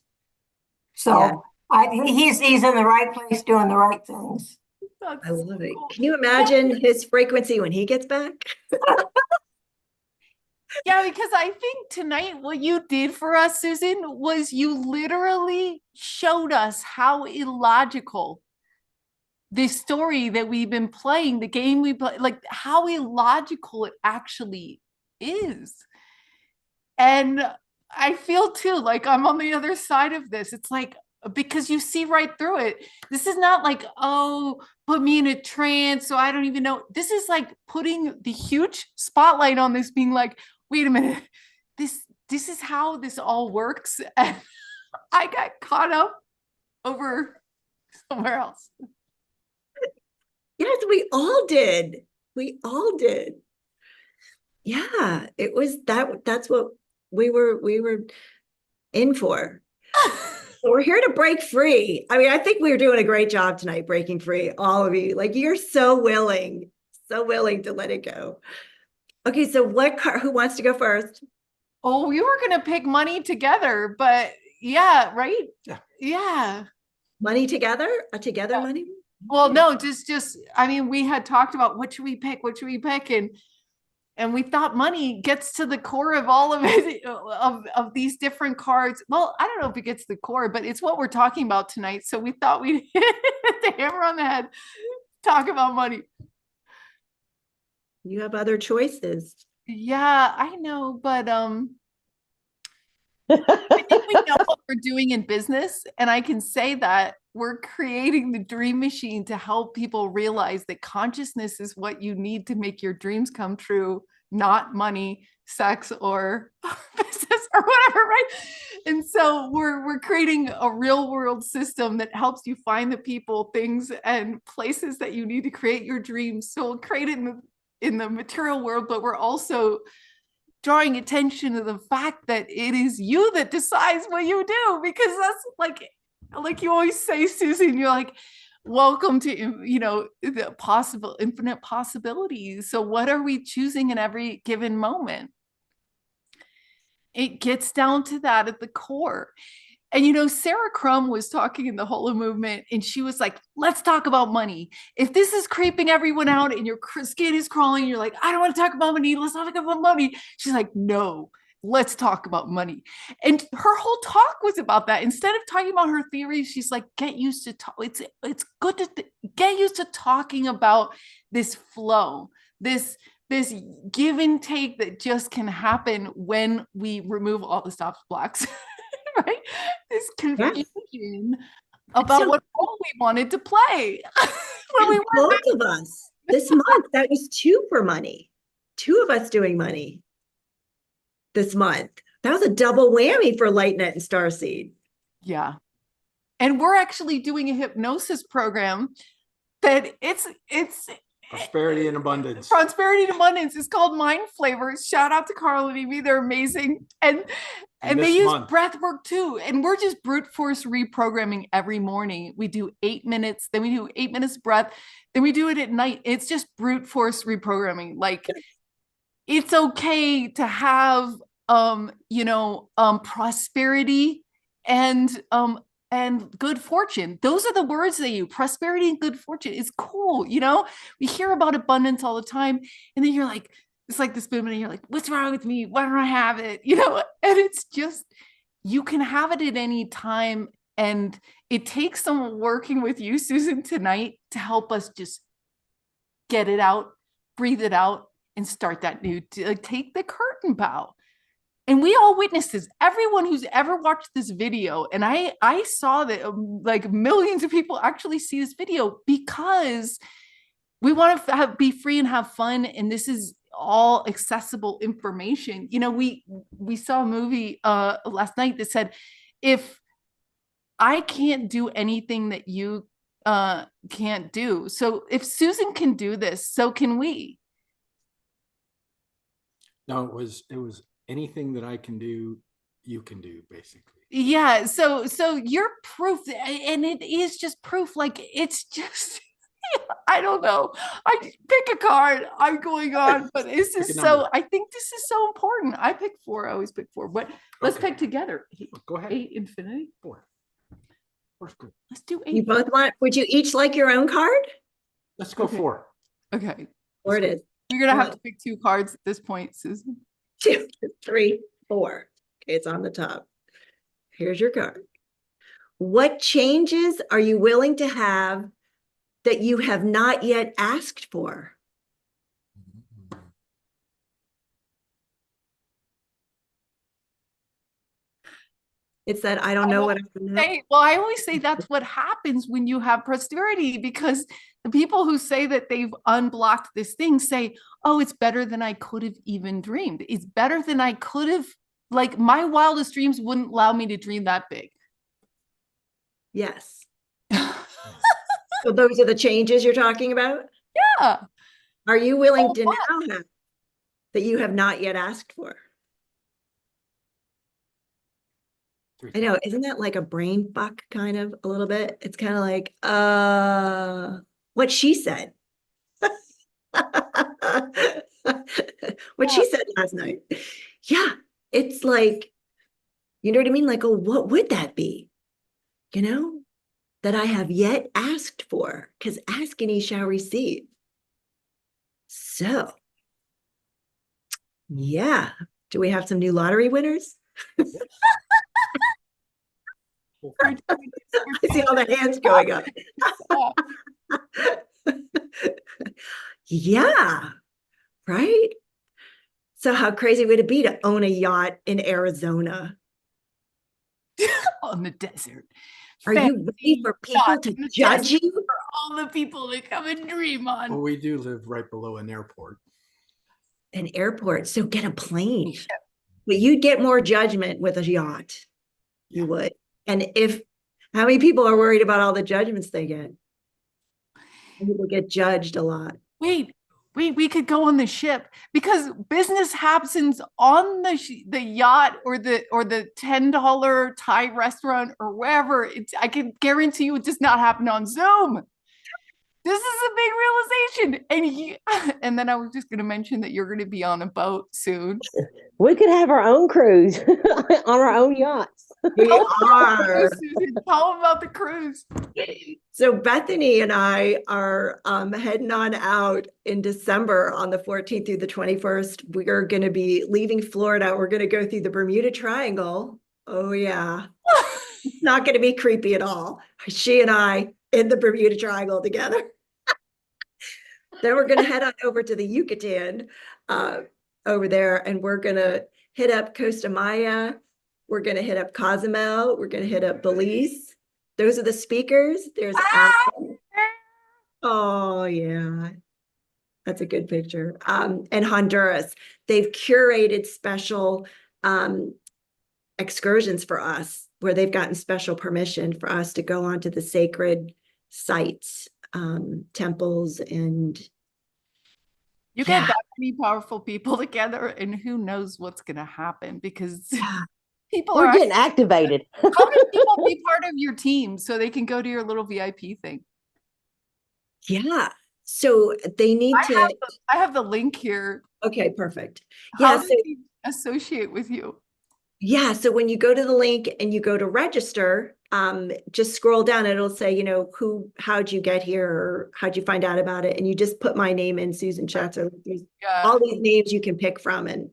So he's in the right place doing the right things. That's I love it. cool. Can you imagine his frequency when he gets back? Yeah, because I think tonight what you did for us, Susan, was you literally showed us how illogical the story that we've been playing, the game we play, like how illogical it actually is. And I feel too like I'm on the other side of this. It's like, because you see right through it. This is not like, oh, put me in a trance, so I don't even know. This is like putting the huge spotlight on this, being like, wait a minute, this is how this all works. And I got caught up over somewhere else. Yes, we all did. We all did. Yeah, it was that's what we were in for. We're here to break free. I mean, I think we were doing a great job tonight breaking free, all of you. Like, you're so willing to let it go. Okay, so who wants to go first? Oh, we were gonna pick money together, but yeah, right? Yeah. Yeah. Money together? A together money? Well, no, just I mean, we had talked about what should we pick, and we thought money gets to the core of all of it, of these different cards. Well, I don't know if it gets to the core, but it's what we're talking about tonight. So we thought we'd hit the hammer on the head, talk about money. You have other choices. Yeah, I know, but I think we know what we're doing in business, and I can say that we're creating the dream machine to help people realize that consciousness is what you need to make your dreams come true, not money, sex, or business or whatever, right? And so we're creating a real world system that helps you find the people, things, and places that you need to create your dreams. So we'll create it in the material world, but we're also drawing attention to the fact that it is you that decides what you do, because that's like you always say, Susan, you're like, welcome to, the possible infinite possibilities. So what are we choosing in every given moment? It gets down to that at the core. And Sarah Crum was talking in the Holo movement, and she was like, let's talk about money. If this is creeping everyone out and your skin is crawling, you're like, I don't want to talk about money. Let's not talk about money. She's like, no, let's talk about money. And her whole talk was about that. Instead of talking about her theories, she's like, get used to talk. It's good to get used to talking about this flow, this give and take that just can happen when we remove all the stop blocks, right? This confusion about So- what role we wanted to play. when we Both of us this month, that was 2 for money. 2 of us doing money this month. That was a double whammy for Lightnet and Starseed. Yeah. And we're actually doing a hypnosis program that it's Prosperity and abundance. prosperity and abundance. It's called Mind Flavors. Shout out to Carl and Amy. They're amazing. And they this use month- breath work too. And we're just brute force reprogramming every morning. We do 8 minutes, then we do 8 minutes breath, then we do it at night. It's just brute force reprogramming. Like it's okay to have prosperity and good fortune. Those are the words they use. Prosperity and good fortune is cool. We hear about abundance all the time, and then you're like, it's like this moment, and you're like, what's wrong with me? Why don't I have it? And it's just, you can have it at any time. And it takes someone working with you, Susan, tonight to help us just get it out, breathe it out, and start that new, take the curtain bow. And we all witnessed this. Everyone who's ever watched this video, and I saw that like millions of people actually see this video because we want to be free and have fun. And this is all accessible information. We saw a movie last night that said, if I can't do anything that you can't do, so if Susan can do this, so can we. No, it was anything that I can do, you can do, basically. Yeah. So you're proof, and it is just proof. Like it's just, I don't know. I pick a card. I'm going on, but this is so. I think this is so important. I pick 4. I always pick 4. But let's pick together. Go ahead. 8 infinity. 4. 4's good. Let's do 8. You both want? Would you each like your own card? Let's go 4. Okay. 4 it is. You're gonna have to pick 2 cards at this point, Susan. 2, 3, 4. Okay, it's on the top. Here's your card. What changes are you willing to have that you have not yet asked for? It's that I don't know what I'm gonna know. Well, I always say that's what happens when you have prosperity, because the people who say that they've unblocked this thing say, oh, it's better than I could have even dreamed. It's better than I could have, like my wildest dreams wouldn't allow me to dream that big. Yes. So those are the changes you're talking about? Yeah. Are you willing to now have that you have not yet asked for? I know, isn't that like a brain fuck kind of a little bit? It's kind of like, what she said. What she said last night. Yeah, it's like, you know what I mean? Like, oh, what would that be? That I have yet asked for, because ask and ye shall receive. So, yeah. Do we have some new lottery winners? I see all the hands going up. Yeah, right? So how crazy would it be to own a yacht in Arizona? On the desert. Are you ready for people to judge you? For all the people to come and dream on. Well, we do live right below an airport. An airport, so get a plane. But you'd get more judgment with a yacht. You would. And how many people are worried about all the judgments they get? People get judged a lot. Wait, we could go on the ship, because business happens on the yacht or the $10 Thai restaurant or wherever. I can guarantee you it does not happen on Zoom. This is a big realization. And then I was just going to mention that you're going to be on a boat soon. We could have our own cruise on our own yachts. We Tell 'em about the are. cruise, Susan. Tell 'em about the cruise. So Bethany and I are heading on out in December on the 14th through the 21st. We are going to be leaving Florida. We're going to go through the Bermuda Triangle. Oh yeah. It's not going to be creepy at all. She and I in the Bermuda Triangle together. Then we're going to head on over to the Yucatan over there, and we're going to hit up Costa Maya. We're going to hit up Cozumel. We're going to hit up Belize. Those are the speakers. There's Adam. Oh yeah, that's a good picture. And Honduras. They've curated special excursions for us where they've gotten special permission for us to go onto the sacred sites, temples, and You get that many powerful people together, and who knows what's going to happen, because people We're are getting activated. how many people be part of your team so they can go to your little VIP thing? yeah. So they need to. I have the link here. Okay, perfect. How Yeah. does So he associate with you? yeah. So when you go to the link and you go to register, just scroll down. It'll say, you know, how'd you get here, or how'd you find out about it? And you just put my name in, Susan Shatzer. There's all these names you can pick from, and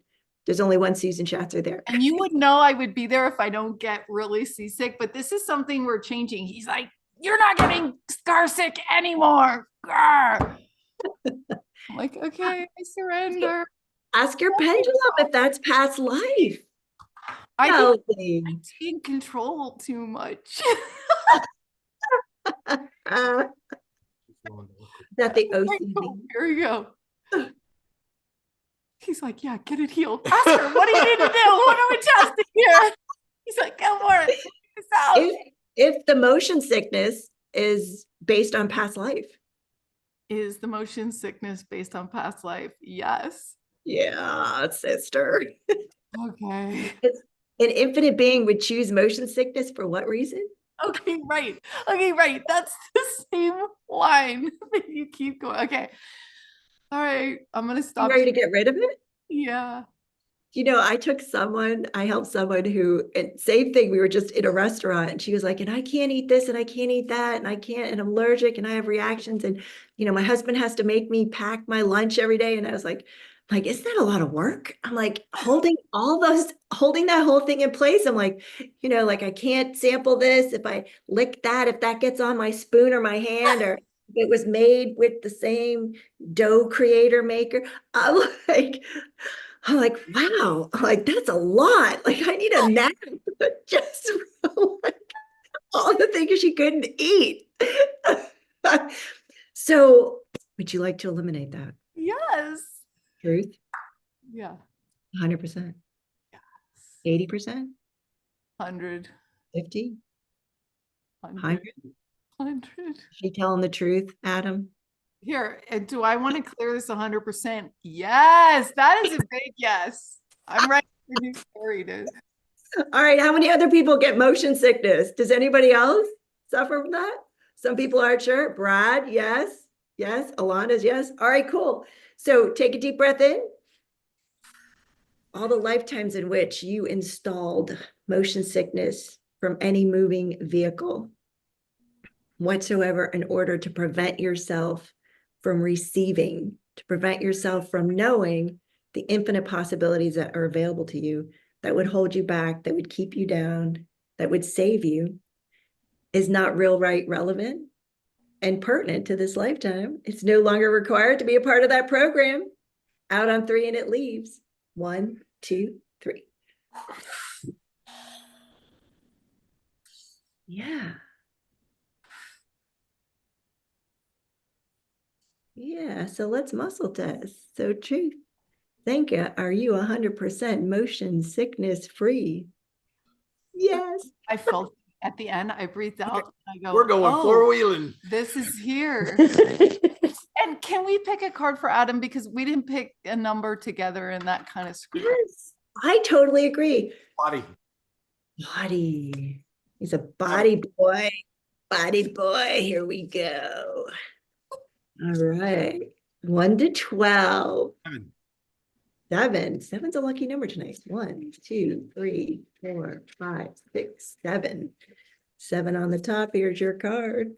there's only one Susan Shatzer there. And you would know I would be there if I don't get really seasick, but this is something we're changing. He's like, you're not getting scar sick anymore. Grr. I'm like, okay, I surrender. Ask your pendulum if that's past life. I think I take control too much. That the OCD. Here we go. He's like, yeah, get it healed. Ask her, what do you need to do? What are we testing here? He's like, go for it. This out. If the motion sickness is based on past life. Is the motion sickness based on past life? Yes. Yeah, sister. Okay. An infinite being would choose motion sickness for what reason? Okay, right. Okay, right. That's the same line that you keep going. Okay. All right. I'm gonna stop. You ready to get rid of it? Yeah. You know, I helped someone who, and same thing, we were just in a restaurant and she was like, and I can't eat this and I can't eat that and I can't, and I'm allergic and I have reactions, and, you know, my husband has to make me pack my lunch every day. And I was like, isn't that a lot of work? I'm like, holding that whole thing in place. I'm like, you know, like I can't sample this if I lick that, if that gets on my spoon or my hand, or if it was made with the same dough creator maker. I'm like, wow, like that's a lot. Like I need a nap just for, like, all the things she couldn't eat. So would you like to eliminate that? Yes. Truth? Yeah. 100%. Yes. 80%? 100. 50? 100. 100. She telling the truth, Adam? Here, do I want to clear this 100%? Yes, that is a big yes. I'm ready for you to carry this. All right, how many other people get motion sickness? Does anybody else suffer from that? Some people aren't sure. Brad, yes. Yes. Alana's yes. All right, cool. So take a deep breath in. All the lifetimes in which you installed motion sickness from any moving vehicle whatsoever in order to prevent yourself from receiving, to prevent yourself from knowing the infinite possibilities that are available to you, that would hold you back, that would keep you down, that would save you, is not real, right, relevant, and pertinent to this lifetime. It's no longer required to be a part of that program. Out on 3 and it leaves. 1, 2, 3. Yeah. Yeah, so let's muscle test. So truth. Zenka, are you 100% motion sickness free? Yes. I felt at the end, I breathed out. I go, We're going oh, four-wheeling. this is here. And can we pick a card for Adam, because we didn't pick a number together, and that kind of screwed up. Yes, I totally agree. Body. Body. He's a body boy. Body boy. Here we go. All right. 1 to 12. 7. Seven. Seven's a lucky number tonight. 1, 2, 3, 4, 5, 6, 7. 7 on the top. Here's your card.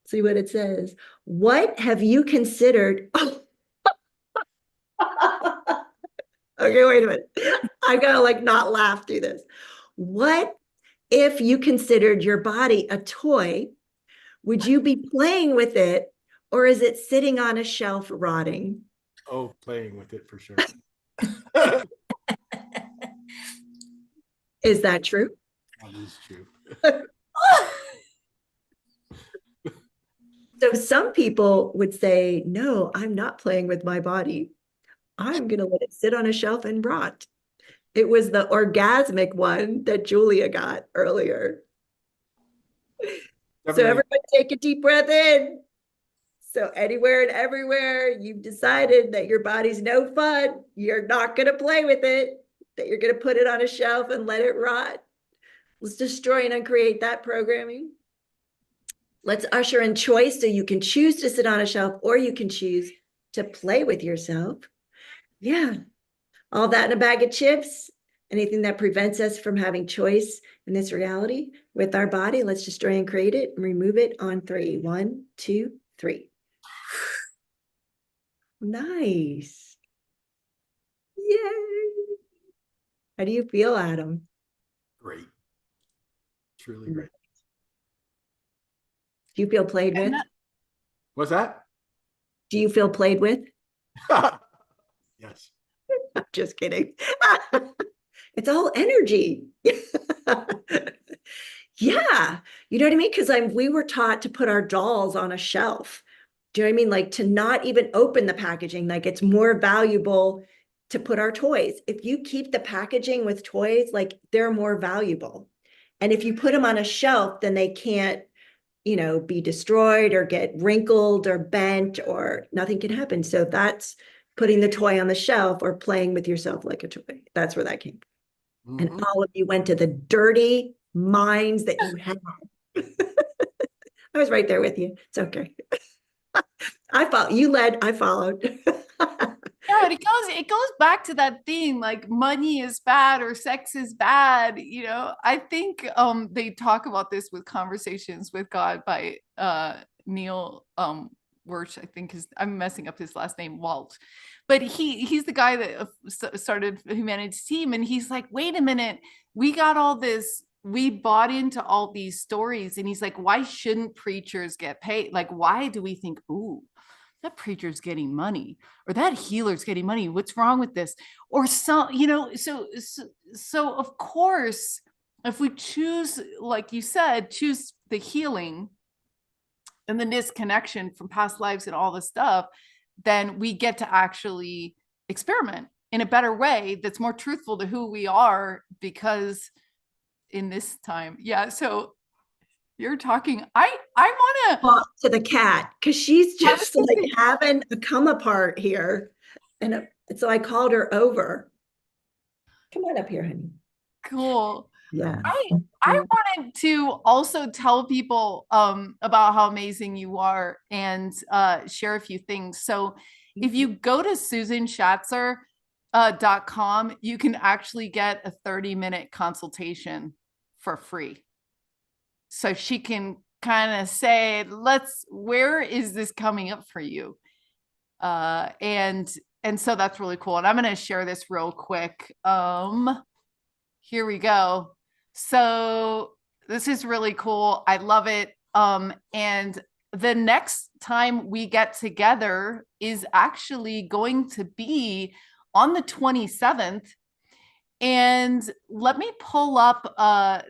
See what it says. What have you considered? Okay, wait a minute. I gotta like not laugh through this. What if you considered your body a toy? Would you be playing with it, or is it sitting on a shelf rotting? Oh, playing with it for sure. Is that true? That is true. So some people would say, no, I'm not playing with my body. I'm going to let it sit on a shelf and rot. It was the orgasmic one that Julia got earlier. So everyone take a deep breath in. So anywhere and everywhere you've decided that your body's no fun, you're not going to play with it, that you're going to put it on a shelf and let it rot. Let's destroy and uncreate that programming. Let's usher in choice, so you can choose to sit on a shelf or you can choose to play with yourself. Yeah. All that in a bag of chips. Anything that prevents us from having choice in this reality with our body, let's destroy and create it and remove it on 3. 1, 2, 3. Nice. Yay. How do you feel, Adam? Great. Truly great. Do you feel played with? What's that? Do you feel played with? Yes. I'm just kidding. It's all energy. Yeah. You know what I mean? Because we were taught to put our dolls on a shelf. Do you know what I mean? Like to not even open the packaging. Like it's more valuable to put our toys. If you keep the packaging with toys, like they're more valuable. And if you put them on a shelf, then they can't, be destroyed or get wrinkled or bent, or nothing can happen. So that's putting the toy on the shelf or playing with yourself like a toy. That's where that came from. Mm-hmm. And all of you went to the dirty minds that you had. I was right there with you. It's okay. I followed. You led, I followed. Yeah, but it goes back to that theme, like money is bad or sex is bad. I think they talk about this with Conversations with God by Neil Wirch, I think I'm messing up his last name, Walt. But he's the guy that started Humanity's Team, and he's like, wait a minute, we got all this, we bought into all these stories, and he's like, why shouldn't preachers get paid? Like, why do we think, ooh, that preacher's getting money, or that healer's getting money? What's wrong with this? Or so of course, if we choose, like you said, choose the healing and the disconnection from past lives and all this stuff, then we get to actually experiment in a better way that's more truthful to who we are, because in this time, yeah. So you're talking, I want to talk to the cat because she's just like having a come apart here. And so I called her over. Come on up here, honey. Cool. Yeah. I wanted to also tell people about how amazing you are and share a few things. So if you go to susanshatzer.com, you can actually get a 30-minute consultation for free. So she can kind of say, where is this coming up for you? And so that's really cool. And I'm going to share this real quick. Here we go. So this is really cool. I love it. And the next time we get together is actually going to be on the 27th. And let me pull up I'm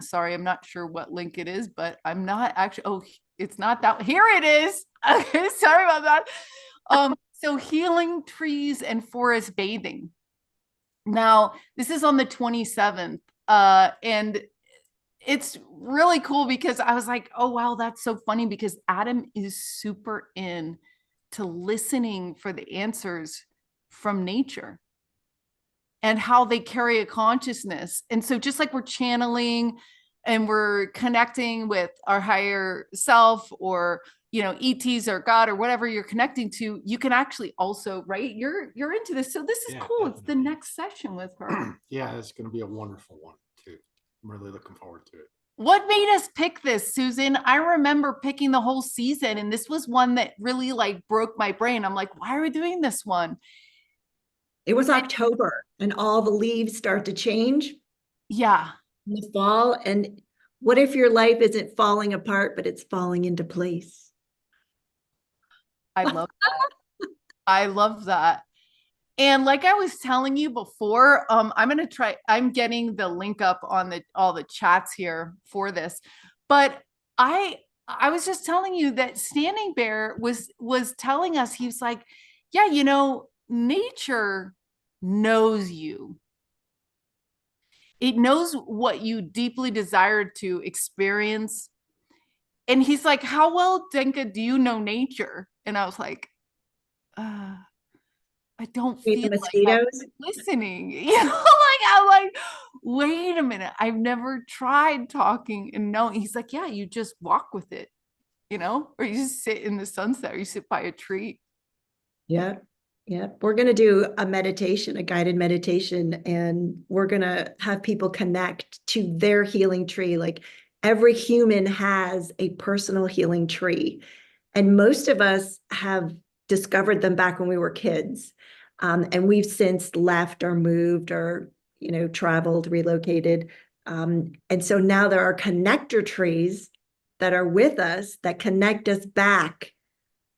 sorry, I'm not sure what link it is, but I'm not actually, oh, it's not that, here it is. Okay, sorry about that. So healing trees and forest bathing. Now, this is on the 27th, and it's really cool because I was like, oh, wow, that's so funny, because Adam is super in to listening for the answers from nature and how they carry a consciousness. And so just like we're channeling and we're connecting with our higher self, or you know, ETs or God or whatever you're connecting to, you can actually also, right? You're into this. So this is Yeah, cool. It's the definitely. next session with her. Yeah, it's going to be a wonderful one too. I'm really looking forward to it. What made us pick this, Susan? I remember picking the whole season, and this was one that really like broke my brain. I'm like, why are we doing this one? It was October and all the leaves start to change Yeah, in the fall. And what if your life isn't falling apart, but it's falling into place? I love that. I love that. And like I was telling you before, I'm getting the link up on all the chats here for this. But I was just telling you that Standing Bear was telling us, he's like, yeah, you know, nature knows you. It knows what you deeply desired to experience. And he's like, how well, Denka, do you know nature? And I was like, I don't See feel the like I'm mosquitoes? listening. You know, like I'm like, wait a minute. I've never tried talking and knowing. He's like, yeah, you just walk with it, you know, or you just sit in the sunset or you sit by a tree. Yeah. Yeah. We're going to do a meditation, a guided meditation, and we're going to have people connect to their healing tree. Like every human has a personal healing tree. And most of us have discovered them back when we were kids. And we've since left or moved or, you know, traveled, relocated. And so now there are connector trees that are with us that connect us back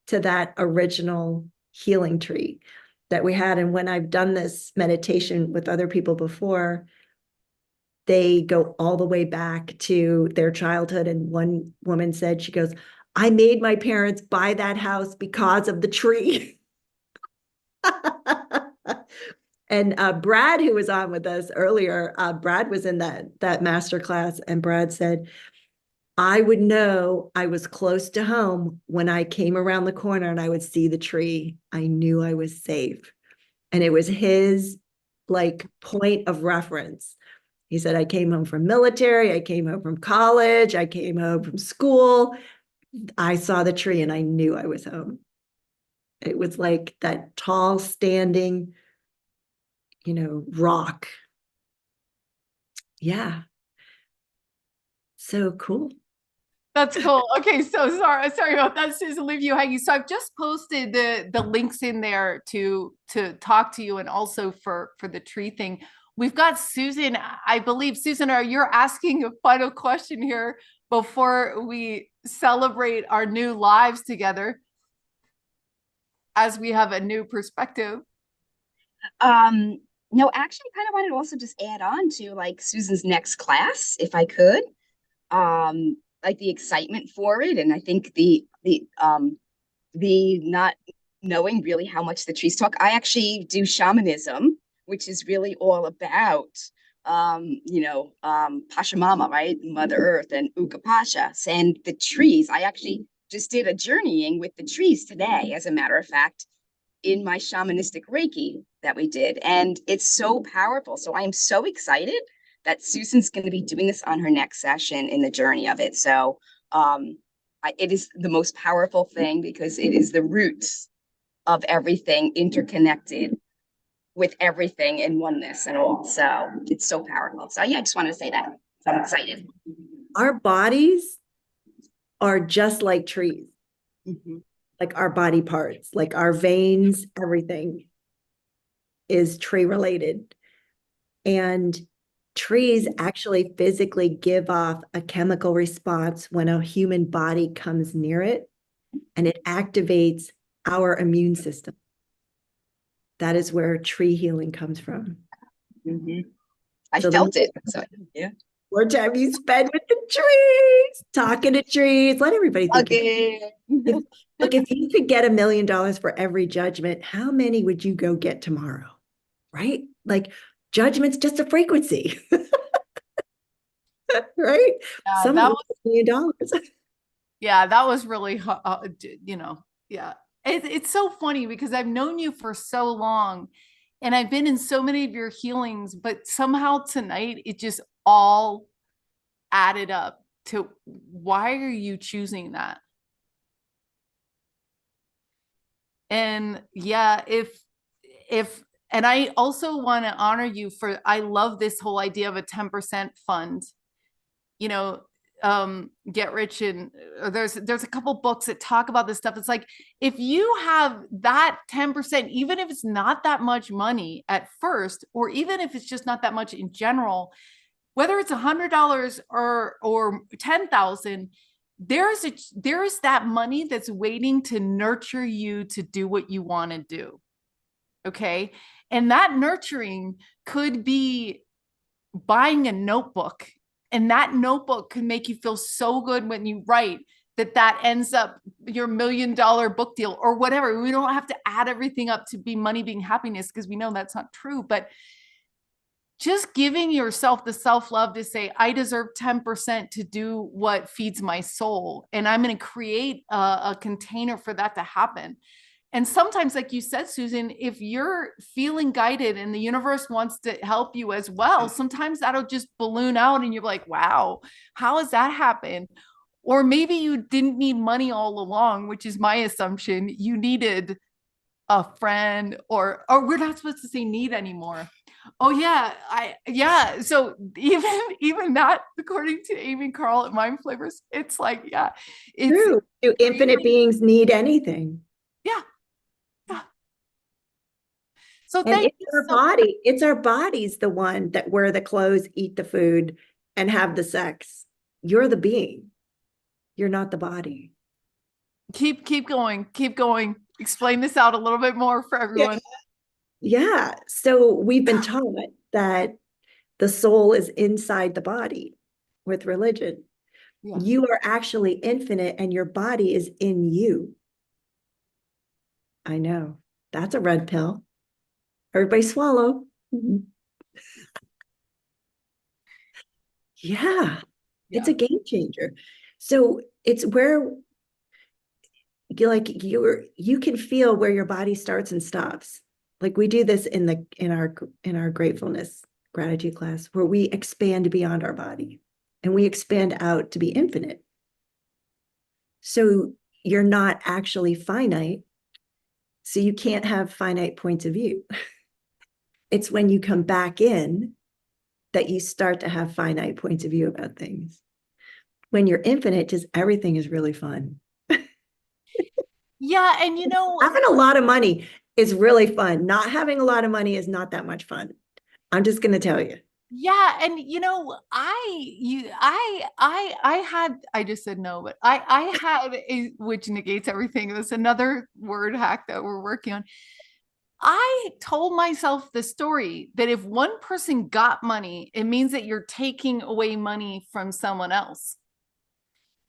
to that original healing tree that we had. And when I've done this meditation with other people before, they go all the way back to their childhood. And one woman said, she goes, I made my parents buy that house because of the tree. And Brad, who was on with us earlier, Brad was in that master class, and Brad said, I would know I was close to home when I came around the corner and I would see the tree. I knew I was safe. And it was his like point of reference. He said, I came home from military, I came home from college, I came home from school. I saw the tree and I knew I was home. It was like that tall standing, you know, rock. Yeah. So cool. That's cool. Okay, so sorry about that, Susan. Leave you hanging. So I've just posted the links in there to talk to you, and also for the tree thing. We've got Susan. I believe Susan, you're asking a final question here before we celebrate our new lives together, as we have a new perspective. No, actually kind of wanted to also just add on to like Susan's next class, if I could. Like the excitement for it, and I think the not knowing really how much the trees talk. I actually do shamanism, which is really all about Pachamama, right? Mother Earth and Ukapasha and the trees. I actually just did a journeying with the trees today, as a matter of fact, in my shamanistic Reiki that we did. And it's so powerful. So I am so excited that Susan's going to be doing this on her next session in the journey of it. So it is the most powerful thing because it is the roots of everything interconnected with everything in oneness and all. So it's so powerful. So yeah, I just wanted to say that. So I'm excited. Our bodies are just like trees. Mm-hmm. Like our body parts, like our veins, everything is tree related. And trees actually physically give off a chemical response when a human body comes near it, and it activates our immune system. That is where tree healing comes from. Mm-hmm. I felt it. So, yeah. More time you spend with the trees, talking to trees, let everybody think. Okay. Look, if you could get $1 million for every judgment, how many would you go get tomorrow? Right? Like judgment's just a frequency. Right? Yeah, Some that $1 million. Yeah, that was really, yeah. It's so funny because I've known you for so long and I've been in so many of your healings, but somehow tonight it just all added up to why are you choosing that? And yeah, and I also want to honor you for, I love this whole idea of a 10% fund, you know, Get Rich, and there's a couple books that talk about this stuff. It's like, if you have that 10%, even if it's not that much money at first, or even if it's just not that much in general, whether it's $100 or 10,000, there's that money that's waiting to nurture you to do what you want to do. Okay. And that nurturing could be buying a notebook, and that notebook can make you feel so good when you write that ends up your $1 million book deal or whatever. We don't have to add everything up to be money being happiness, because we know that's not true. But just giving yourself the self-love to say, I deserve 10% to do what feeds my soul. And I'm going to create a container for that to happen. And sometimes, like you said, Susan, if you're feeling guided and the universe wants to help you as well, sometimes that'll just balloon out and you're like, wow, how has that happened? Or maybe you didn't need money all along, which is my assumption. You needed a friend, or we're not supposed to say need anymore. Oh yeah. So even that, according to Amy Carl at Mind Flavors, it's like, yeah, it's True. Do infinite beings need anything? Yeah. So And thank it's you our so body. It's our bodies, the one that wear the clothes, eat the food, and have the sex. You're the being. You're not the body. Keep going. Explain this out a little bit more for everyone. Yeah. So we've been taught that the soul is inside the body with religion. Yeah. You are actually infinite and your body is in you. I know. That's a red pill. Everybody swallow. Yeah. It's a game changer. So it's where you can feel where your body starts and stops. Like we do this in our gratefulness gratitude class, where we expand beyond our body and we expand out to be infinite. So you're not actually finite. So you can't have finite points of view. It's when you come back in that you start to have finite points of view about things. When you're infinite, just everything is really fun. Yeah. And having a lot of money is really fun. Not having a lot of money is not that much fun. I'm just going to tell you. Yeah. And I just said no, but I had which negates everything. That's another word hack that we're working on. I told myself the story that if one person got money, it means that you're taking away money from someone else.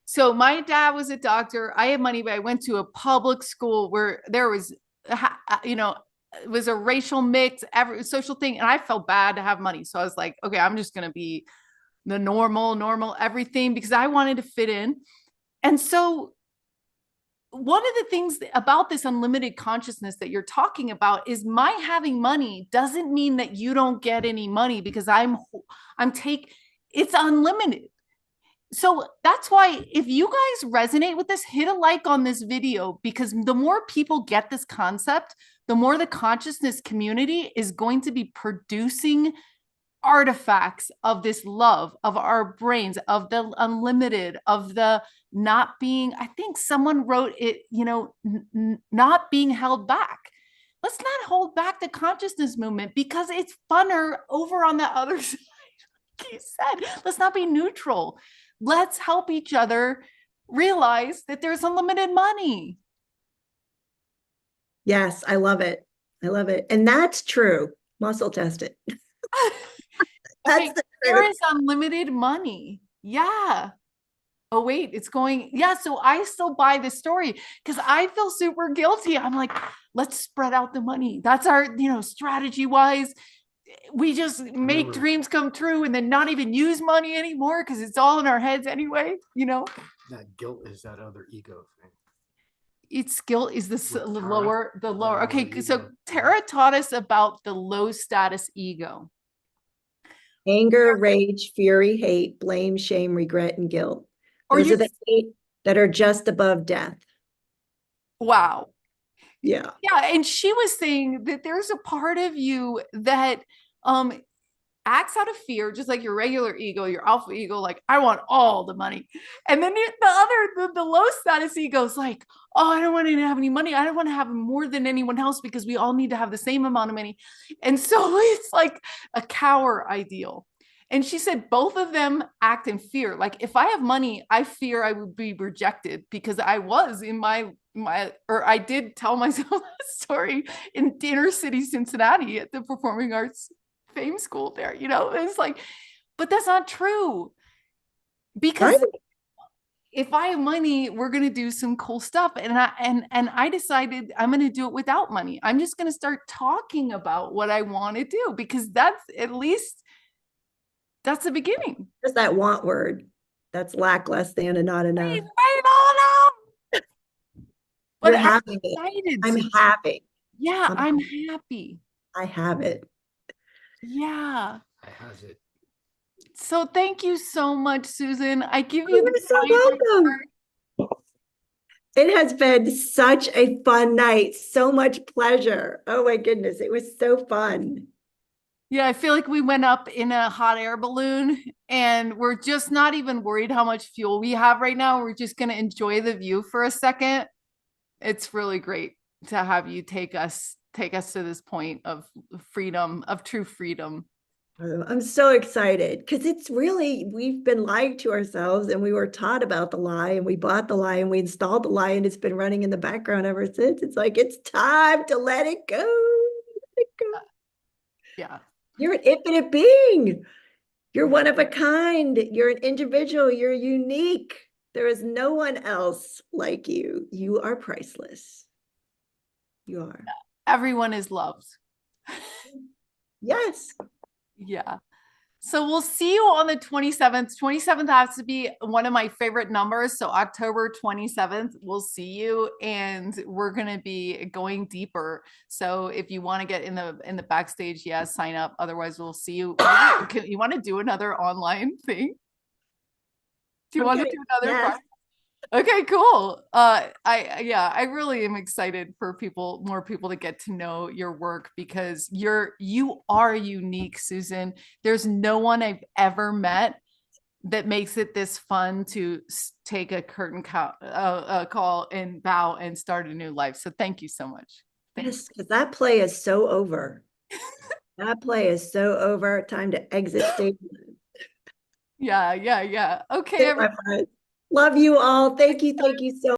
So my dad was a doctor. I had money, but I went to a public school where there was, it was a racial mix, every social thing. And I felt bad to have money. So I was like, okay, I'm just going to be the normal everything, because I wanted to fit in. And so one of the things about this unlimited consciousness that you're talking about is my having money doesn't mean that you don't get any money, because it's unlimited. So that's why if you guys resonate with this, hit a like on this video, because the more people get this concept, the more the consciousness community is going to be producing artifacts of this love of our brains, of the unlimited, of the not being, I think someone wrote it, not being held back. Let's not hold back the consciousness movement, because it's funner over on the other side. Like you said, let's not be neutral. Let's help each other realize that there's unlimited money. Yes, I love it. And that's true. Muscle test it. Okay, there is unlimited money. Yeah. Oh, wait, it's going. Yeah. So I still buy this story because I feel super guilty. I'm like, let's spread out the money. That's our, strategy wise. We just make dreams come true and then not even use money anymore because it's all in our heads anyway, That guilt is that other ego thing. It's guilt is the lower. Okay. So Tara taught us about the low status ego. Anger, rage, fury, hate, blame, shame, regret, and guilt. Those are the 8 that are just above death. Wow. Yeah. Yeah, and she was saying that there's a part of you that acts out of fear, just like your regular ego, your alpha ego, like, I want all the money. And then the low status ego is like, oh, I don't want to have any money. I don't want to have more than anyone else because we all need to have the same amount of money. And so it's like a cower ideal. And she said both of them act in fear. Like if I have money, I fear I would be rejected because I was in or I did tell myself that story in inner city Cincinnati at the Performing Arts Fame School there, it's like, but that's not true, because Right. if I have money, we're going to do some cool stuff. And I decided I'm going to do it without money. I'm just going to start talking about what I want to do, because that's the beginning. Just that want word. That's lack, less than, and not enough. I don't know. But You're I'm having it. excited. I'm happy. Yeah, I'm happy. I have it. Yeah. I has it. So thank you so much, Susan. I give you You're the so welcome. It has been such a fun night. So much pleasure. Oh my goodness. It was so fun. Yeah, I feel like we went up in a hot air balloon and we're just not even worried how much fuel we have right now. We're just going to enjoy the view for a second. It's really great to have you take us to this point of freedom, of true freedom. I'm so excited because it's really, we've been lying to ourselves and we were taught about the lie and we bought the lie and we installed the lie and it's been running in the background ever since. It's like, it's time to let it go. Let it go. Yeah. You're an infinite being. You're one of a kind. You're an individual. You're unique. There is no one else like you. You are priceless. You are. Everyone is loved. Yes. Yeah. So we'll see you on the 27th. 27th has to be one of my favorite numbers. So October 27th, we'll see you and we're going to be going deeper. So if you want to get in the backstage, sign up. Otherwise we'll see you. You want to do another online thing? Do you want to do another part? Okay, cool. I really am excited for more people to get to know your work, because you are unique, Susan. There's no one I've ever met that makes it this fun to take a curtain call and bow and start a new life. So thank you so much. Yes, because that play is so over. That play is so over. Time to exit stage. Yeah. Okay, everyone. Love you all. Thank you so